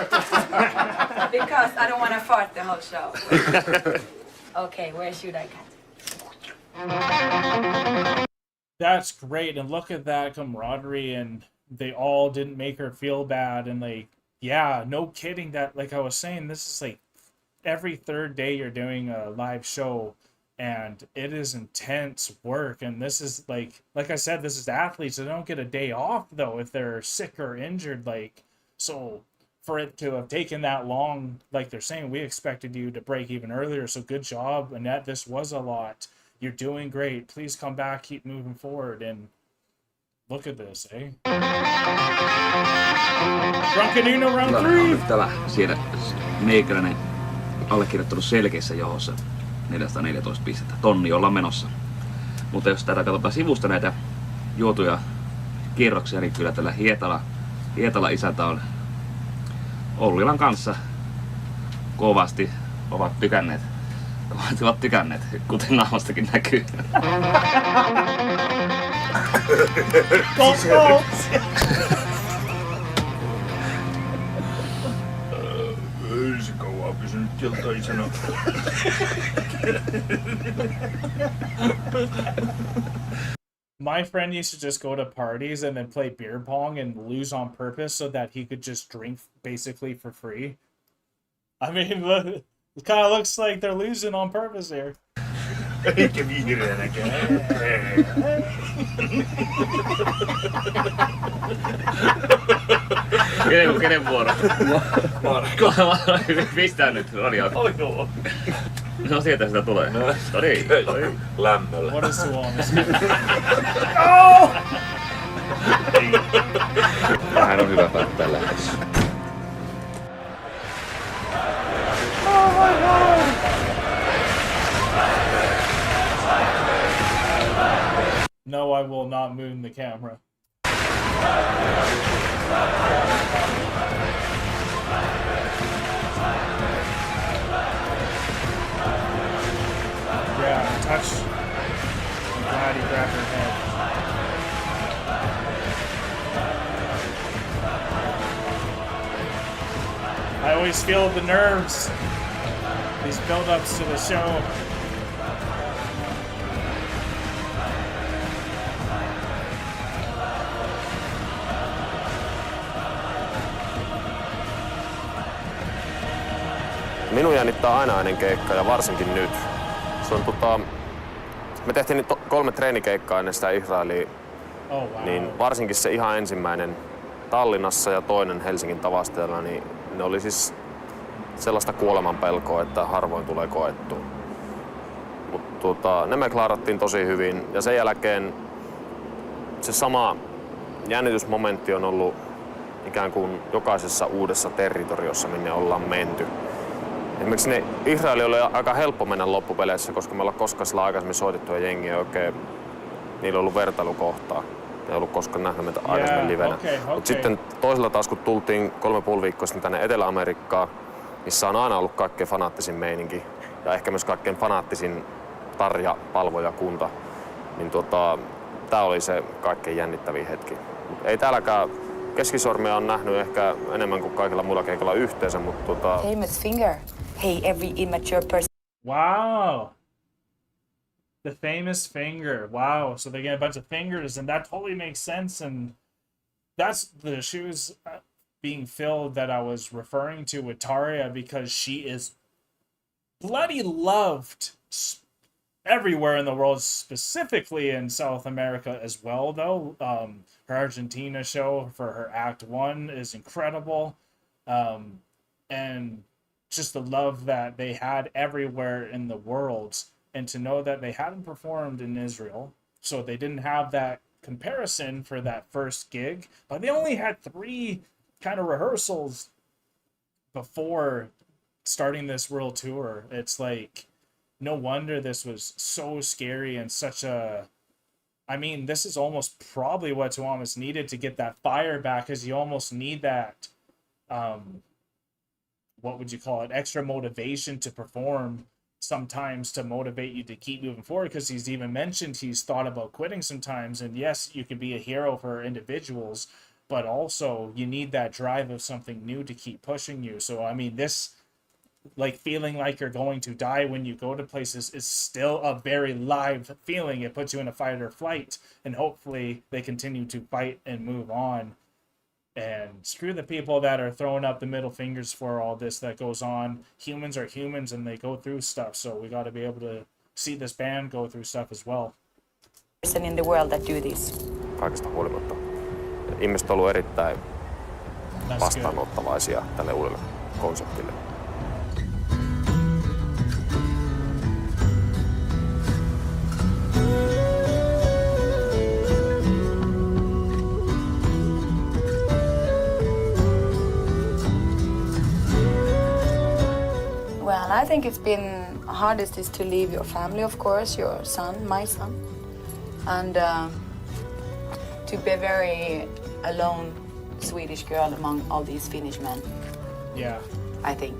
because I don't want to fart the whole show. Okay, where should I cut? That's great, and look at that camaraderie, and they all didn't make her feel bad, and like, yeah, no kidding, that, like I was saying, this is like every third day you're doing a live show, and it is intense work, and this is like I said, this is athletes, they don't get a day off though if they're sick or injured, like, so for it to have taken that long, like they're saying, we expected you to break even earlier, so good job, Annette, this was a lot. You're doing great. Please come back, keep moving forward, and look at this, eh? Drunken Uno round 3! Täällä siellä meikäläinen allekirjoittanut selkeissä johossa 414 pistettä. Tonni ollaan menossa. Mutta jos tätä katsotaan sivusta näitä juotuja kierroksia, niin kyllä tällä Hietala isäntä on Ollilan kanssa kovasti ovat tykänneet. Ovat tykänneet, kuten naamastakin näkyy. Ei se kauaa pysynyt keltaisena. My friend used to just go to parties and then play beer pong and lose on purpose so that he could just drink basically for free. I mean, look, it kind of looks like they're losing on purpose here. Eikä vihreänäkään. Kenen vuoro? Pistää nyt radioon. Oh joo. No sieltä sitä tulee. No niin. Lämmöllä. What is the one? Oh! Vähän on hyvä päättää tällä hetkellä. Oh my God! No, I will not move the camera. Yeah, touch. I'm glad he grabbed her head. I always feel the nerves. These build-ups to the show. Minun jännittää aina ennen keikkaa ja varsinkin nyt. Se on me tehtiin 3 treenikeikkaa ennen sitä Israelia, Oh, wow. niin varsinkin se ihan ensimmäinen Tallinnassa ja toinen Helsingin Tavasteella, niin ne oli siis sellaista kuolemanpelkoa, että harvoin tulee koettua. Mutta ne me klaarattiin tosi hyvin ja sen jälkeen se sama jännitysmomentti on ollut ikään kuin jokaisessa uudessa territoriossa, minne ollaan menty. Esimerkiksi ne Israeli oli aika helppo mennä loppupeleissä, koska me ollaan koskaan sillä aikaisemmin soitettuja jengiä oikein, niillä on ollut vertailukohtaa. Ei ollut koskaan nähnyt meitä aikaisemmin livenä. Mutta sitten toisella taas, kun tultiin 3,5 viikkoa sitten tänne Etelä-Amerikkaan, missä on aina ollut kaikkein fanaattisin meininki ja ehkä myös kaikkein fanaattisin tarja-palvojakunta, niin tää oli se kaikkein jännittävin hetki. Ei täälläkään keskisormia on nähnyt ehkä enemmän kuin kaikilla muilla keikalla yhteensä, mutta Famous finger. Hey, every immature person. Wow. The famous finger. Wow. So they get a bunch of fingers, and that totally makes sense. And that's the shoes being filled that I was referring to with Taria, because she is bloody loved everywhere in the world, specifically in South America as well, though. Her Argentina show for her Act 1 is incredible. And just the love that they had everywhere in the world, and to know that they hadn't performed in Israel, so they didn't have that comparison for that first gig, but they only had 3 kind of rehearsals before starting this world tour. It's like, no wonder this was so scary and such a, I mean, this is almost probably what Tuomas needed to get that fire back, because you almost need that, what would you call it, extra motivation to perform sometimes, to motivate you to keep moving forward, because he's even mentioned he's thought about quitting sometimes. And yes, you can be a hero for individuals, but also you need that drive of something new to keep pushing you. So I mean, this, like, feeling like you're going to die when you go to places is still a very live feeling. It puts you in a fight or flight, and hopefully they continue to fight and move on. And screw the people that are throwing up the middle fingers for all this that goes on. Humans are humans, and they go through stuff, so we got to be able to see this band go through stuff as well. Person in the world that do this. Kaikesta huolimatta ihmiset on ollut erittäin vastaanottavaisia tälle uudelle konseptille. Well, I think it's been hardest is to leave your family, of course, your son, my son, and to be very alone Swedish girl among all these Finnish men. Yeah. I think.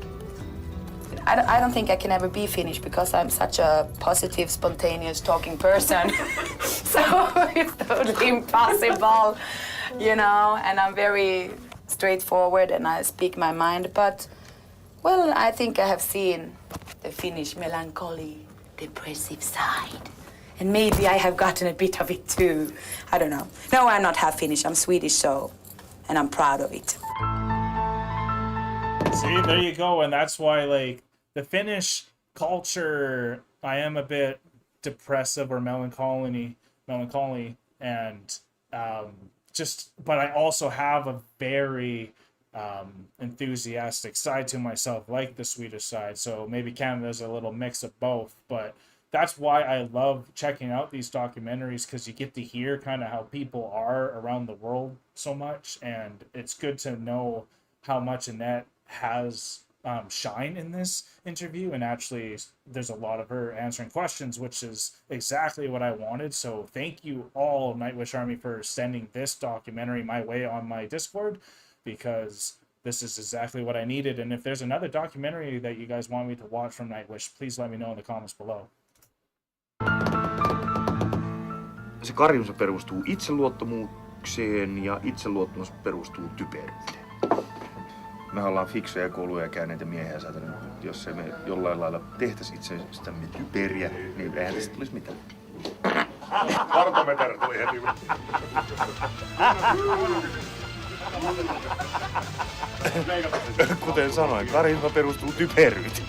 I don't think I can ever be Finnish because I'm such a positive, spontaneous talking person. So it's totally impossible, you know, and I'm very straightforward and I speak my mind. But, well, I think I have seen the Finnish melancholy, depressive side. And maybe I have gotten a bit of it too. I don't know. No, I'm not half Finnish, I'm Swedish, so, and I'm proud of it. See, there you go. And that's why, like, the Finnish culture, I am a bit depressive or melancholy, and but I also have a very enthusiastic side to myself, like the Swedish side. So maybe Canada's a little mix of both, but that's why I love checking out these documentaries, because you get to hear kind of how people are around the world so much, and it's good to know how much Annette has shine in this interview, and actually there's a lot of her answering questions, which is exactly what I wanted. So thank you all, Nightwish Army, for sending this documentary my way on my Discord, because this is exactly what I needed. And if there's another documentary that you guys want me to watch from Nightwish, please let me know in the comments below. Se karjunsa perustuu itseluottamukseen ja itseluottamus perustuu typeryyteen. Me ollaan fiksuja, kouluja käyneitä miehiä, saatana. Jos me jollain lailla tehtäisiin itsestämme typeriä, niin eihän tästä tulisi mitään. Vartometer tuli heti. Kuten sanoin, karjunsa perustuu typeryyteen.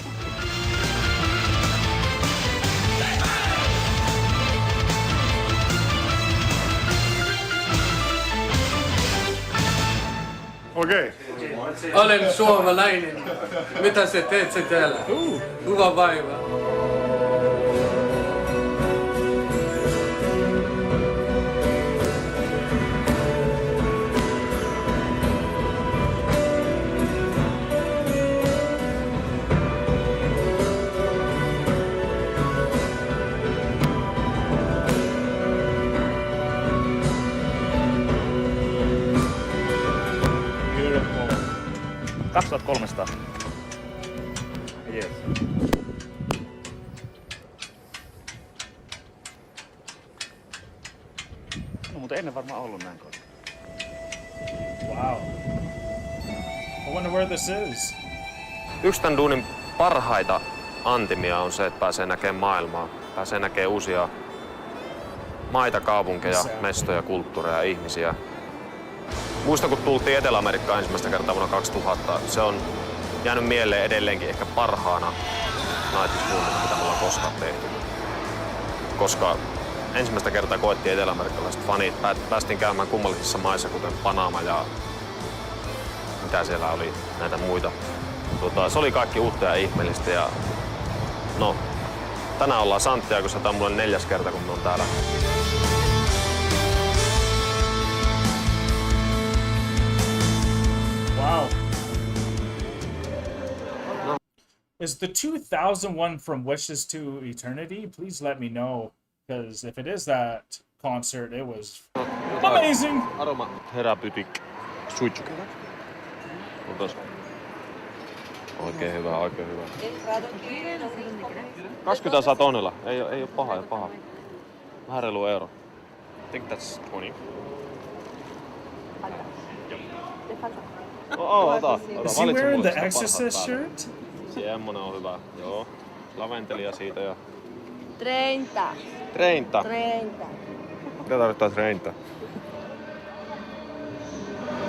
Okei. Olen suomalainen. Mitä sä teet sä täällä? Hyvä päivä. Beautiful. 2300. Yes. No, mutta ennen varmaan ollut näin korkea. Wow. I wonder where this is. Yksi tämän duunin parhaita antimia on se, että pääsee näkemään maailmaa. Pääsee näkemään uusia maita, kaupunkeja, mestoja, kulttuureja ja ihmisiä. Muistan, kun tultiin Etelä-Amerikkaan ensimmäistä kertaa vuonna 2000. Se on jäänyt mieleen edelleenkin ehkä parhaana Nightwish-duunina, mitä me ollaan koskaan tehty. Koska ensimmäistä kertaa koettiin etelä-amerikkalaiset fanit. Päästiin käymään kummallisissa maissa, kuten Panama ja mitä siellä oli, näitä muita. Se oli kaikki uutta ja ihmeellistä. Ja no, tänään ollaan Santiagossa. Tämä on mulle 4. kerta, kun me on täällä. Wow. Is the 2000 one from Wishes to Eternity? Please let me know, because if it is that concert, it was amazing. Aroma therapeutic suitsukela. Otas. Oikein hyvä, oikein hyvä. 20 satonilla. Ei oo paha, ei paha. Vähän reilu euro. I think that's 20. Ota. Is he wearing the Exorcist shirt? Semmonen on hyvä. Joo. Laventelia siitä ja... 30. 30. 30. Mitä tarvittaa 30?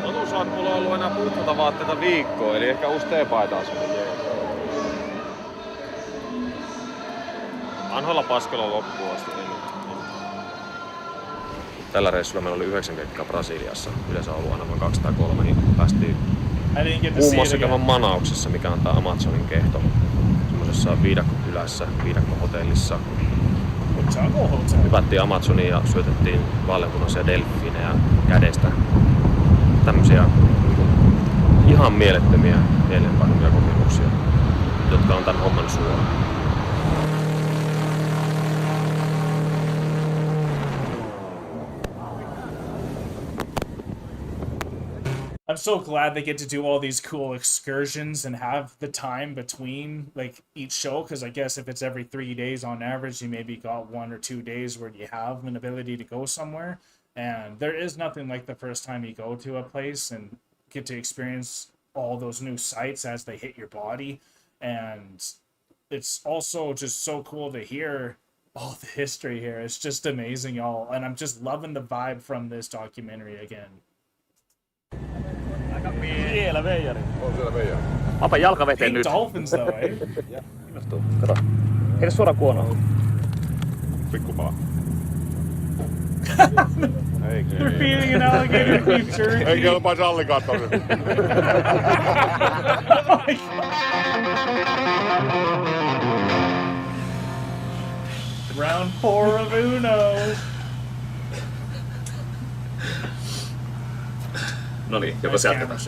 Totuus on, että mulla on ollut enää puhtata vaatteita viikkoa, eli ehkä uusi teepaita on semmoinen jees. Vanhoilla paskalla loppuun asti. Tällä reissulla meillä oli 9 keikkaa Brasiliassa. Yleensä on ollut aina vain 2 tai 3, niin päästiin muun muassa käymään Manauksessa, mikä on tää Amazonin kehto. Semmosessa viidakkokylässä, viidakkohotellissa. Hypättiin Amazoniin ja syötettiin vaaleanpunaisia delfiinejä kädestä. Tämmösiä ihan mielettömiä, mieleenpainuvia kokemuksia, jotka on tän homman suora. I'm so glad they get to do all these cool excursions and have the time between like each show, because I guess if it's every 3 days on average, you maybe got 1 or 2 days where you have an ability to go somewhere. And there is nothing like the first time you go to a place and get to experience all those new sights as they hit your body. And it's also just so cool to hear all the history here. It's just amazing, y'all. And I'm just loving the vibe from this documentary again. Siellä veijari. On siellä veijari. Apa jalka veteen nyt. Dolphins though, eh? Kiinnostuu. Kato. Heitä suoraan kuonoon. Pikkupaa. You're feeding an alligator beef jerky. Ei kelpaisi alligaattori. Round 4 of Uno. No niin, joko se jatketaan?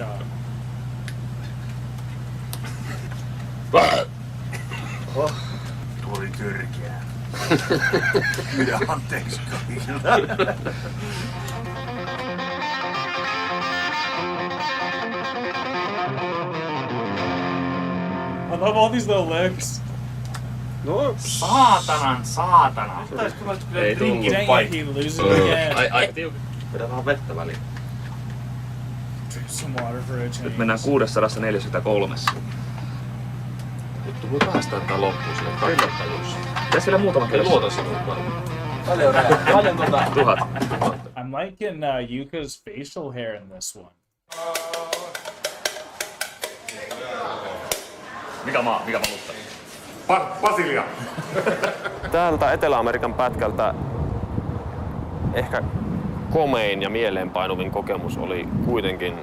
Tuo oli törkeää. Pyydän anteeksi kaikilta. I love all these little licks. No. Saatana. Ei tullut. Dang it, he loses again. Ai, vedä vähän vettä väliin. Drink some water for a change. Nyt mennään 643. Vittu, voi päästää tää loppuun sille kakkattajuus. Tässä vielä muutama kerran. Luota sinut. Paljon 1000. I'm liking Yuka's facial hair in this one. Mikä valuutta? Brasilia. Täältä Etelä-Amerikan pätkältä ehkä komein ja mieleenpainuvin kokemus oli kuitenkin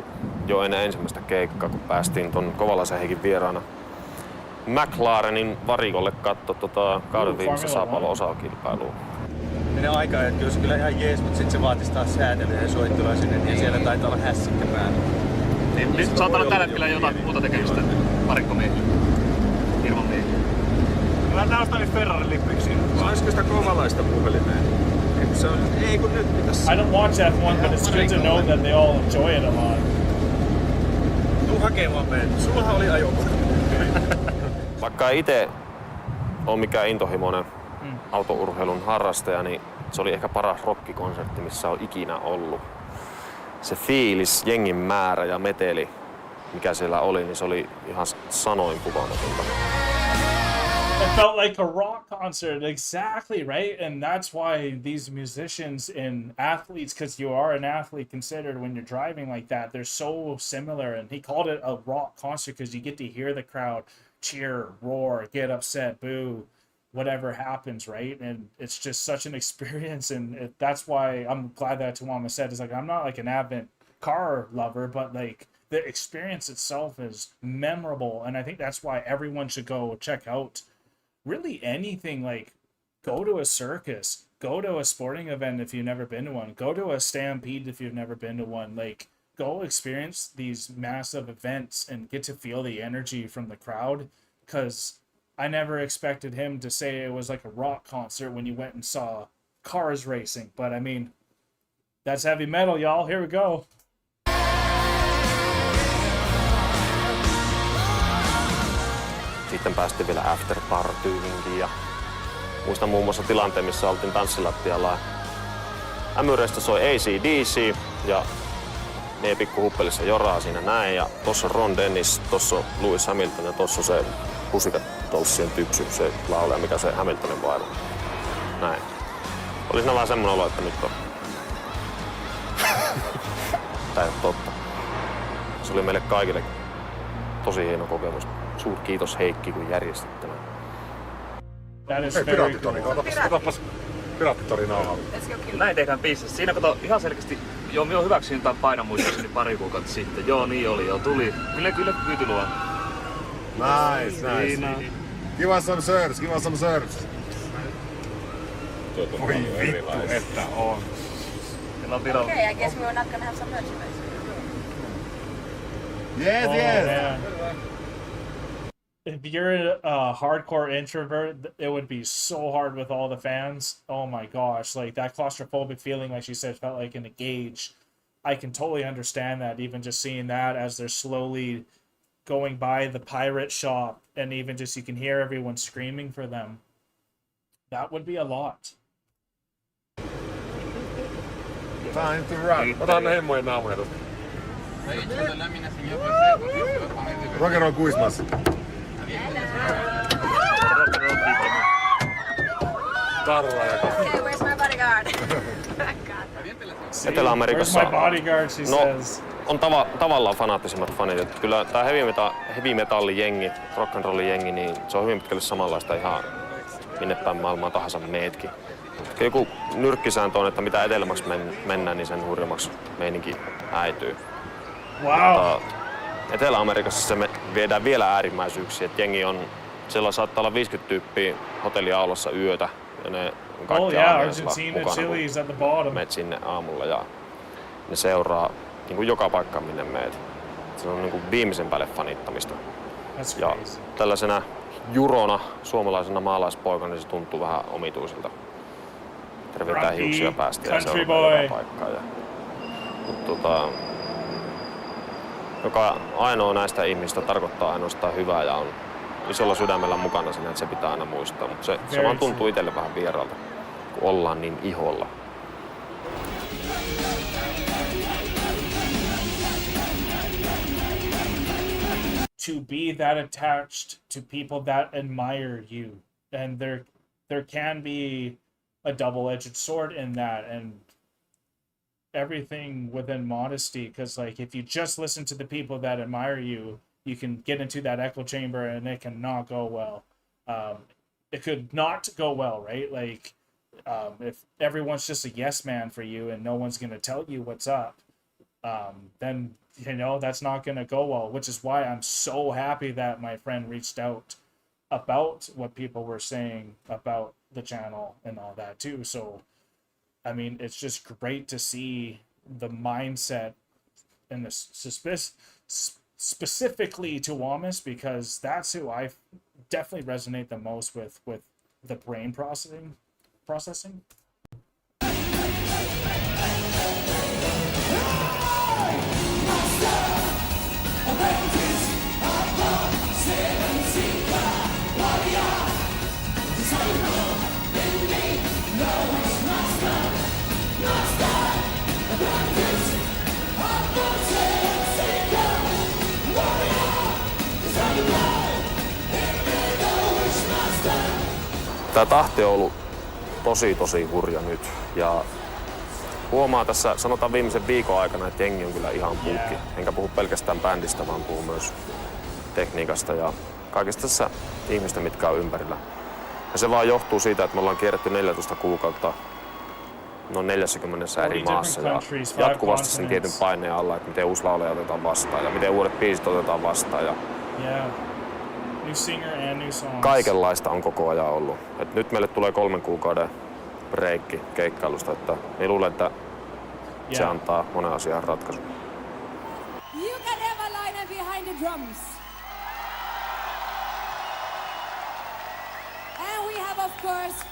jo ennen ensimmäistä keikkaa, kun päästiin ton Kovalaisen Heikin vieraana McLarenin varikolle katsoa kauden viimeistä saapalon osakilpailua. Menee aikaa, että kyllä se kyllä ihan jees, mutta sitten se vaatisi taas säätelyä ja soittelua sinne, niin siellä taitaa olla hässikkä päällä. Niin saattaa olla tällä hetkellä jotain muuta tekemistä varikkomiehillä, firmamiehillä. Mä ostan nyt Ferrarin lippiksi. Saisiko sitä Kovalaista puhelimeen? Ei kun nyt pitäisi... I don't watch F1, but it's good to know that they all enjoy it a lot. Tuu hakemaan meitä. Sullahan oli ajokortti. Vaikka itse on mikään intohimoinen autourheilun harrastaja, niin se oli ehkä paras rockikonsertti, missä on ikinä ollut. Se fiilis, jengin määrä ja meteli, mikä siellä oli, niin se oli ihan sanoin kuvaamatonta. It felt like a rock concert, exactly, right? And that's why these musicians and athletes, because you are an athlete considered when you're driving like that, they're so similar. And he called it a rock concert because you get to hear the crowd cheer, roar, get upset, boo, whatever happens, right? And it's just such an experience. And that's why I'm glad that Tuama said, is like, I'm not like an avid car lover, but like the experience itself is memorable. And I think that's why everyone should go check out really anything. Like, go to a circus, go to a sporting event if you've never been to one, go to a stampede if you've never been to one. Like, go experience these massive events and get to feel the energy from the crowd, because I never expected him to say it was like a rock concert when you went and saw cars racing. But I mean, that's heavy metal, y'all. Here we go. Sitten päästiin vielä afterpartyyhinkin ja muistan muun muassa tilanteen, missä oltiin tanssilattialla ja ämyreistä soi AC/DC ja ne pikkuhuppelissa joraa siinä näin ja tossa on Ron Dennis, tossa on Lewis Hamilton ja tossa on se Pussycat Dollsien typsy, se laulaja, mikä se Hamiltonin vaimo. Näin. Oli siinä vähän semmonen olo, että nyt on. Tää ei oo totta. Se oli meille kaikille tosi hieno kokemus. Suur kiitos Heikki, kun järjestit tämän. Hei, Piraattitori, otapas Piraattitori nauhalle. Näin tehdään biisissä. Siinä kato ihan selkeästi, joo, minä hyväksyin jotain painomuistosani pari kuukautta sitten. Joo, niin oli, joo, tuli. Kyllä kyyti luon. Nice. Give us some serves, Voi vittu, että on. Okay, I guess we're not gonna have some merchandise. Yes. If you're a hardcore introvert, it would be so hard with all the fans. Oh my gosh, like that claustrophobic feeling, like she said, felt like in a cage. I can totally understand that, even just seeing that as they're slowly going by the pirate shop, and even just you can hear everyone screaming for them. That would be a lot. Time to run. Otan ne hemmojen naamuja tosta. Rock'n'roll kuismas. Okay, where's my bodyguard? Etelä-Amerikassa Where's my bodyguard, she says. on tavallaan fanaattisimmat fanit. Että kyllä tää heavy metallin jengi, rock'n'rollin jengi, niin se on hyvin pitkälle samanlaista ihan minne päin maailmaa tahansa meetkin. Joku nyrkkisääntö on, että mitä etelämäksi mennään, niin sen hurjemmaksi meininki äityy. Wow. Etelä-Amerikassa se viedään vielä äärimmäisyyksiä. Et jengi on, siellä saattaa olla 50 tyyppiä hotelliaulassa yötä. Ja ne kaikki Argentina, Chile's at the bottom. Meet sinne aamulla ja ne seuraa niin kuin joka paikkaan minne meet. Se on niin kuin viimeisen päälle fanittamista. Ja tällaisena jurona, suomalaisena maalaispoikana, niin se tuntuu vähän omituisilta. Tervetään hiuksia päästä ja seuraa joka paikkaan. Mutta joka ainoa näistä ihmistä tarkoittaa ainoastaan hyvää ja on isolla sydämellä mukana siinä, että se pitää aina muistaa. Mutta se vaan tuntuu itselle vähän vieraalta, kun ollaan niin iholla. To be that attached to people that admire you, and there can be a double-edged sword in that, and everything within modesty, because like if you just listen to the people that admire you, you can get into that echo chamber and it can not go well. It could not go well, right? Like if everyone's just a yes man for you and no one's gonna tell you what's up, then that's not going to go well, which is why I'm so happy that my friend reached out about what people were saying about the channel and all that too. So I mean, it's just great to see the mindset and the specifically to Wamis, because that's who I definitely resonate the most with the brain processing. Tämä tahti on ollut tosi hurja nyt. Ja huomaa tässä, sanotaan viimeisen viikon aikana, että jengi on kyllä ihan pulkki. Enkä puhu pelkästään bändistä, vaan puhu myös tekniikasta ja kaikista tässä ihmistä, mitkä on ympärillä. Ja se vaan johtuu siitä, että me ollaan kierretty 14 kuukautta 40 eri maassa ja jatkuvasti sen tietyn paineen alla, että miten uusi laulaja otetaan vastaan ja miten uudet biisit otetaan vastaan. Ja new singer and new songs. Kaikenlaista on koko ajan ollut. Et nyt meille tulee 3 kuukauden breikki keikkailusta, että me luulen, että se antaa monen asian ratkaisun. Jukka Devalainen behind the drums. And we have, of course,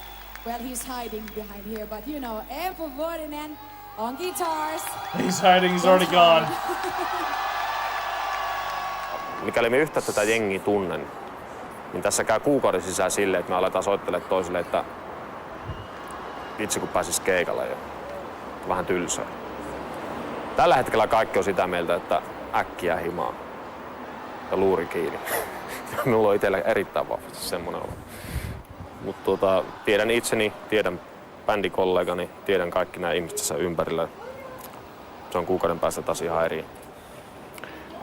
well, he's hiding behind here, but you know, Empo Vuorinen on guitars. He's hiding, he's already gone. Mikäli me yhtä tätä jengiä tunnen, niin tässä käy kuukauden sisään silleen, että me aletaan soittelemaan toisille, että itse kun pääsis keikalle jo. Vähän tylsää. Tällä hetkellä kaikki on sitä mieltä, että äkkiä himaa ja luuri kiinni. Minulla on itsellä erittäin vahvasti semmoinen olo. Mutta tiedän itseni, tiedän bändikollegani, tiedän kaikki nämä ihmiset tässä ympärillä. Se on kuukauden päästä taas ihan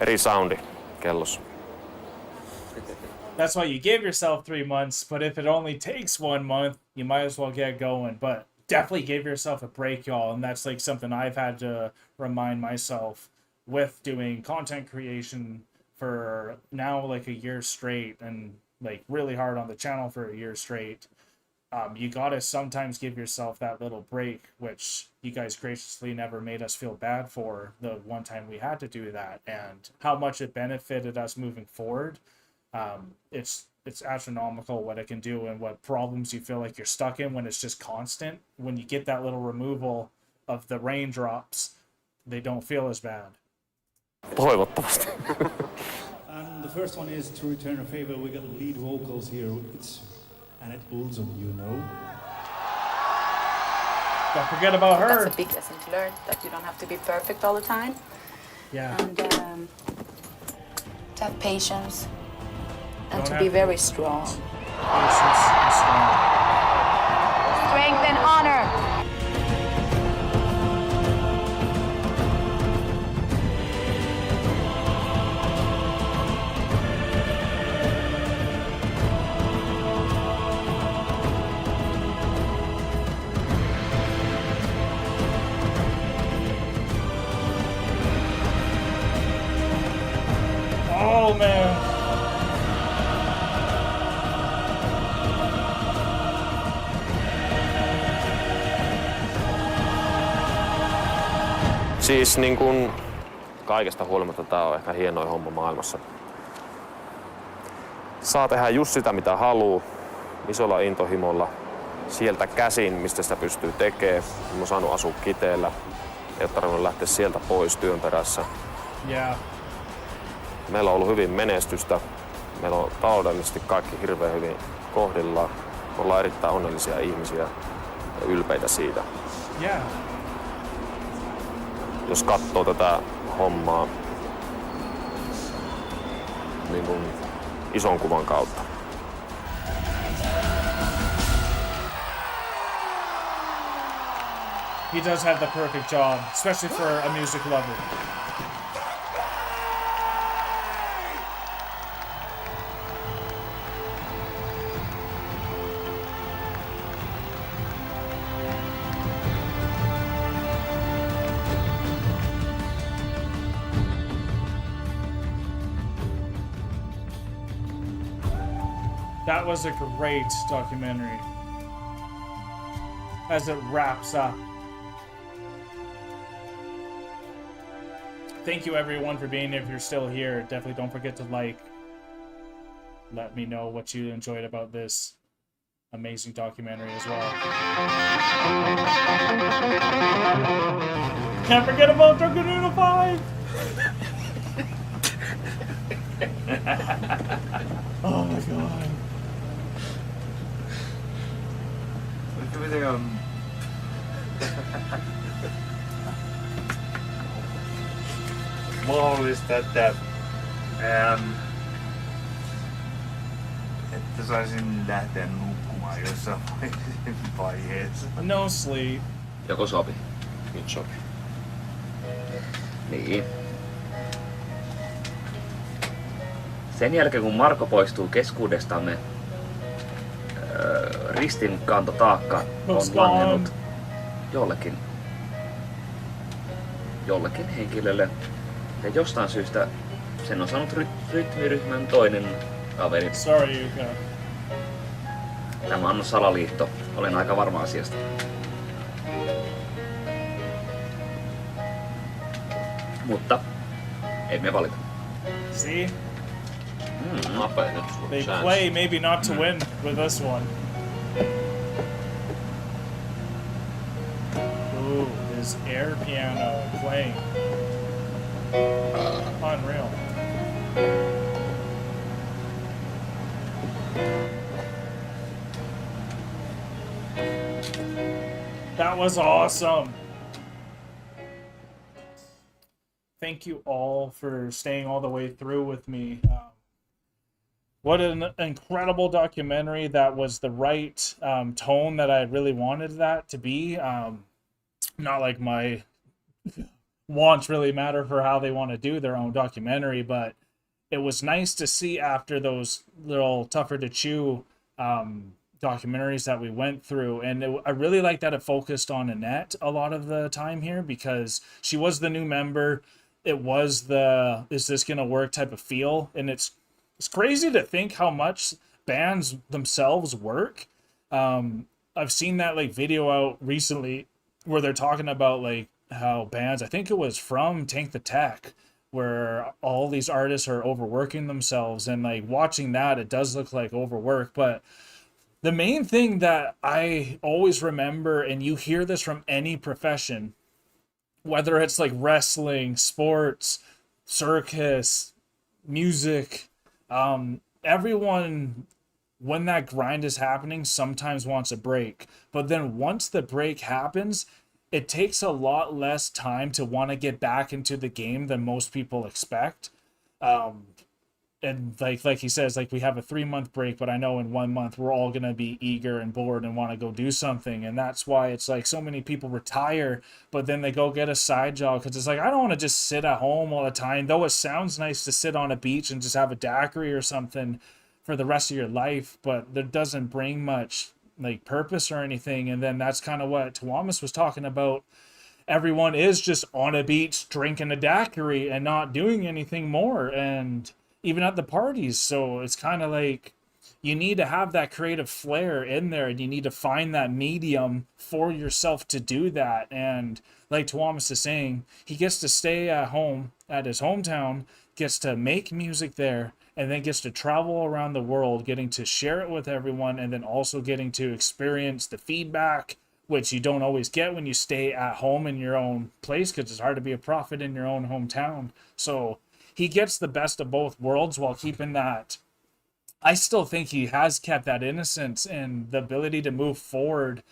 eri soundi kellossa. That's why you give yourself 3 months, but if it only takes 1 month, you might as well get going. But definitely give yourself a break, y'all. And that's like something I've had to remind myself with doing content creation for now like a year straight, and like really hard on the channel for a year straight. You gotta sometimes give yourself that little break, which you guys graciously never made us feel bad for the one time we had to do that, and how much it benefited us moving forward. It's astronomical what it can do, and what problems you feel like you're stuck in when it's just constant. When you get that little removal of the raindrops, they don't feel as bad. Toivottavasti. And the first one is to return a favor. We got lead vocals here. It's Annette Olson, you know. Don't forget about her. That's a big lesson to learn, that you don't have to be perfect all the time. Yeah. And to have patience. And to be very strong. Patience and strong. Strength and honor. Oh man. Siis niin kuin kaikesta huolimatta tää on ehkä hienoin homma maailmassa. Saa tehdä just sitä mitä haluu, isolla intohimolla, sieltä käsin mistä sitä pystyy tekemään. Mä oon saanut asua Kiteellä, ei ole tarvinnut lähteä sieltä pois työn perässä. Yeah. Meillä on ollut hyvin menestystä, meillä on taloudellisesti kaikki hirveän hyvin kohdillaan. Me ollaan erittäin onnellisia ihmisiä ja ylpeitä siitä. Yeah. Jos katsoo tätä hommaa niin kuin ison kuvan kautta. He does have the perfect job, especially for a music lover. That was a great documentary. As it wraps up. Thank you everyone for being here. If you're still here, definitely don't forget to like. Let me know what you enjoyed about this amazing documentary as well. Can't forget about Dragonuna 5! Oh my god. Mahdollista, että saisin lähteä nukkumaan jossain vaiheessa. No sleep. Joko sopi? Nyt sopi. Niin. Sen jälkeen kun Marko poistuu keskuudestamme, ristin kantotaakka on langennut jollekin henkilölle. Ja jostain syystä sen on saanut rytmiryhmän toinen kaveri. Sorry, Yuka. Tämä on salaliitto. Olen aika varma asiasta. Mutta emme valita. See? Nopea. They play maybe not to win with this one. Ooh, his air piano playing. Unreal. That was awesome. Thank you all for staying all the way through with me. What an incredible documentary. That was the right tone that I really wanted that to be. Not like my wants really matter for how they want to do their own documentary, but it was nice to see after those little tougher to chew documentaries that we went through. And I really like that it focused on Annette a lot of the time here, because she was the new member. It was the, is this going to work type of feel. And it's crazy to think how much bands themselves work. I've seen that like video out recently where they're talking about like how bands, I think it was from Tank the Tech, where all these artists are overworking themselves, and like watching that, it does look like overwork. But the main thing that I always remember, and you hear this from any profession, whether it's like wrestling, sports, circus, music, everyone, when that grind is happening, sometimes wants a break. But then once the break happens, it takes a lot less time to want to get back into the game than most people expect. And like he says, like we have a 3-month break, but I know in 1 month we're all going to be eager and bored and want to go do something. And that's why it's like so many people retire, but then they go get a side job, because it's like, I don't want to just sit at home all the time, though it sounds nice to sit on a beach and just have a daiquiri or something for the rest of your life, but that doesn't bring much like purpose or anything. And then that's kind of what Tawamas was talking about. Everyone is just on a beach drinking a daiquiri and not doing anything more, and even at the parties. So it's kind of like you need to have that creative flair in there, and you need to find that medium for yourself to do that. And like Tawamas is saying, he gets to stay at home at his hometown, gets to make music there, and then gets to travel around the world, getting to share it with everyone, and then also getting to experience the feedback, which you don't always get when you stay at home in your own place, because it's hard to be a prophet in your own hometown. So he gets the best of both worlds while keeping that. I still think he has kept that innocence and the ability to move forward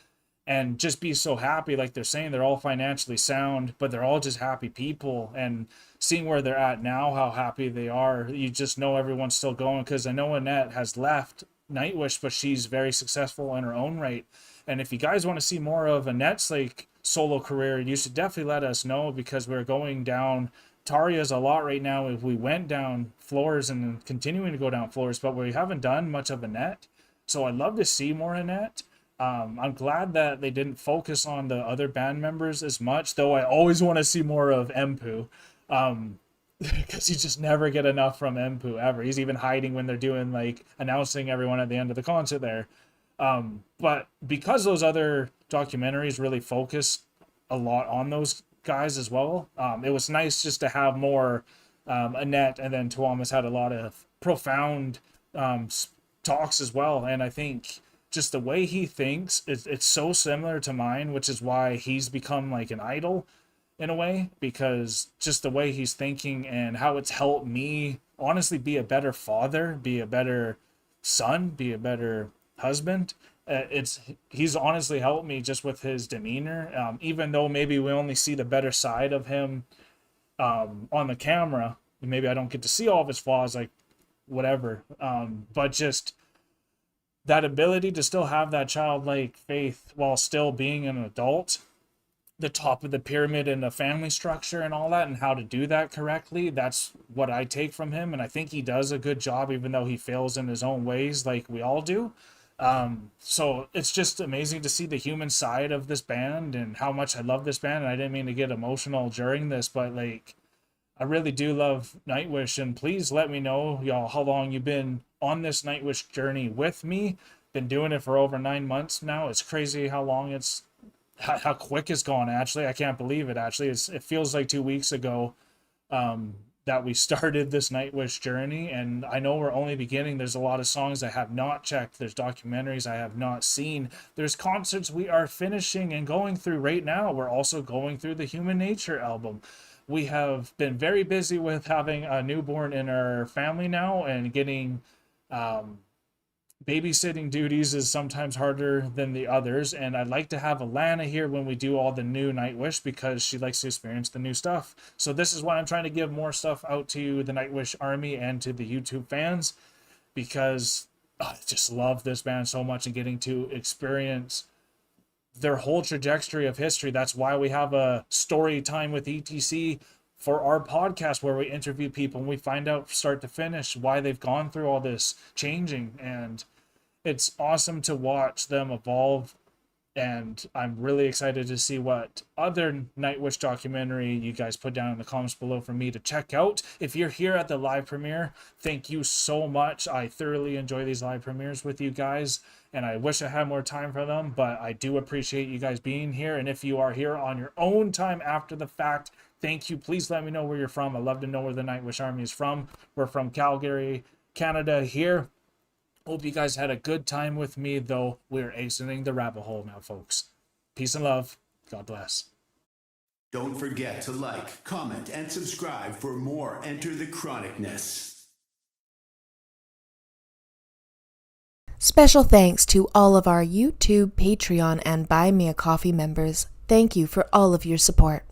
and just be so happy. Like they're saying, they're all financially sound, but they're all just happy people. And seeing where they're at now, how happy they are, you just know everyone's still going. Because I know Annette has left Nightwish, but she's very successful in her own right. And if you guys want to see more of Annette's like solo career, you should definitely let us know, because we're going down Taria's a lot right now. If we went down floors and continuing to go down floors, but we haven't done much of Annette. So I'd love to see more Annette. I'm glad that they didn't focus on the other band members as much, though I always want to see more of Empu. because you just never get enough from Empu ever. He's even hiding when they're doing like announcing everyone at the end of the concert there. But because those other documentaries really focus a lot on those guys as well, it was nice just to have more. Annette and then Tuomas had a lot of profound talks as well, and I think just the way he thinks, it's so similar to mine, which is why he's become like an idol in a way, because just the way he's thinking and how it's helped me honestly be a better father, be a better son, be a better husband. He's honestly helped me just with his demeanor, even though maybe we only see the better side of him on the camera. Maybe I don't get to see all of his flaws, like whatever, but just that ability to still have that childlike faith while still being an adult, the top of the pyramid in the family structure and all that, and how to do that correctly, that's what I take from him. And I think he does a good job, even though he fails in his own ways like we all do. So it's just amazing to see the human side of this band and how much I love this band. And I didn't mean to get emotional during this, but like, I really do love Nightwish, and please let me know, y'all, how long you've been on this Nightwish journey with me. Been doing it for over 9 months now. It's crazy how long how quick it's gone, actually. I can't believe it, actually. It feels like 2 weeks ago that we started this Nightwish journey, and I know we're only beginning. There's a lot of songs I have not checked. There's documentaries I have not seen. There's concerts we are finishing and going through right now. We're also going through the Human Nature album. We have been very busy with having a newborn in our family now, and getting babysitting duties is sometimes harder than the others. And I'd like to have Alanna here when we do all the new Nightwish, because she likes to experience the new stuff. So this is why I'm trying to give more stuff out to the Nightwish army and to the YouTube fans, because I just love this band so much and getting to experience their whole trajectory of history. That's why we have a story time with ETC for our podcast, where we interview people and we find out start to finish why they've gone through all this changing. And it's awesome to watch them evolve, and I'm really excited to see what other Nightwish documentary you guys put down in the comments below for me to check out. If you're here at the live premiere, thank you so much. I thoroughly enjoy these live premieres with you guys, and I wish I had more time for them, but I do appreciate you guys being here. And if you are here on your own time after the fact, thank you. Please let me know where you're from. I'd love to know where the Nightwish Army is from. We're from Calgary, Canada here. Hope you guys had a good time with me, though. We're exiting the rabbit hole now, folks. Peace and love. God bless. Don't forget to like, comment, and subscribe for more Enter the Chronicness. Special thanks to all of our YouTube, Patreon, and Buy Me a Coffee members. Thank you for all of your support.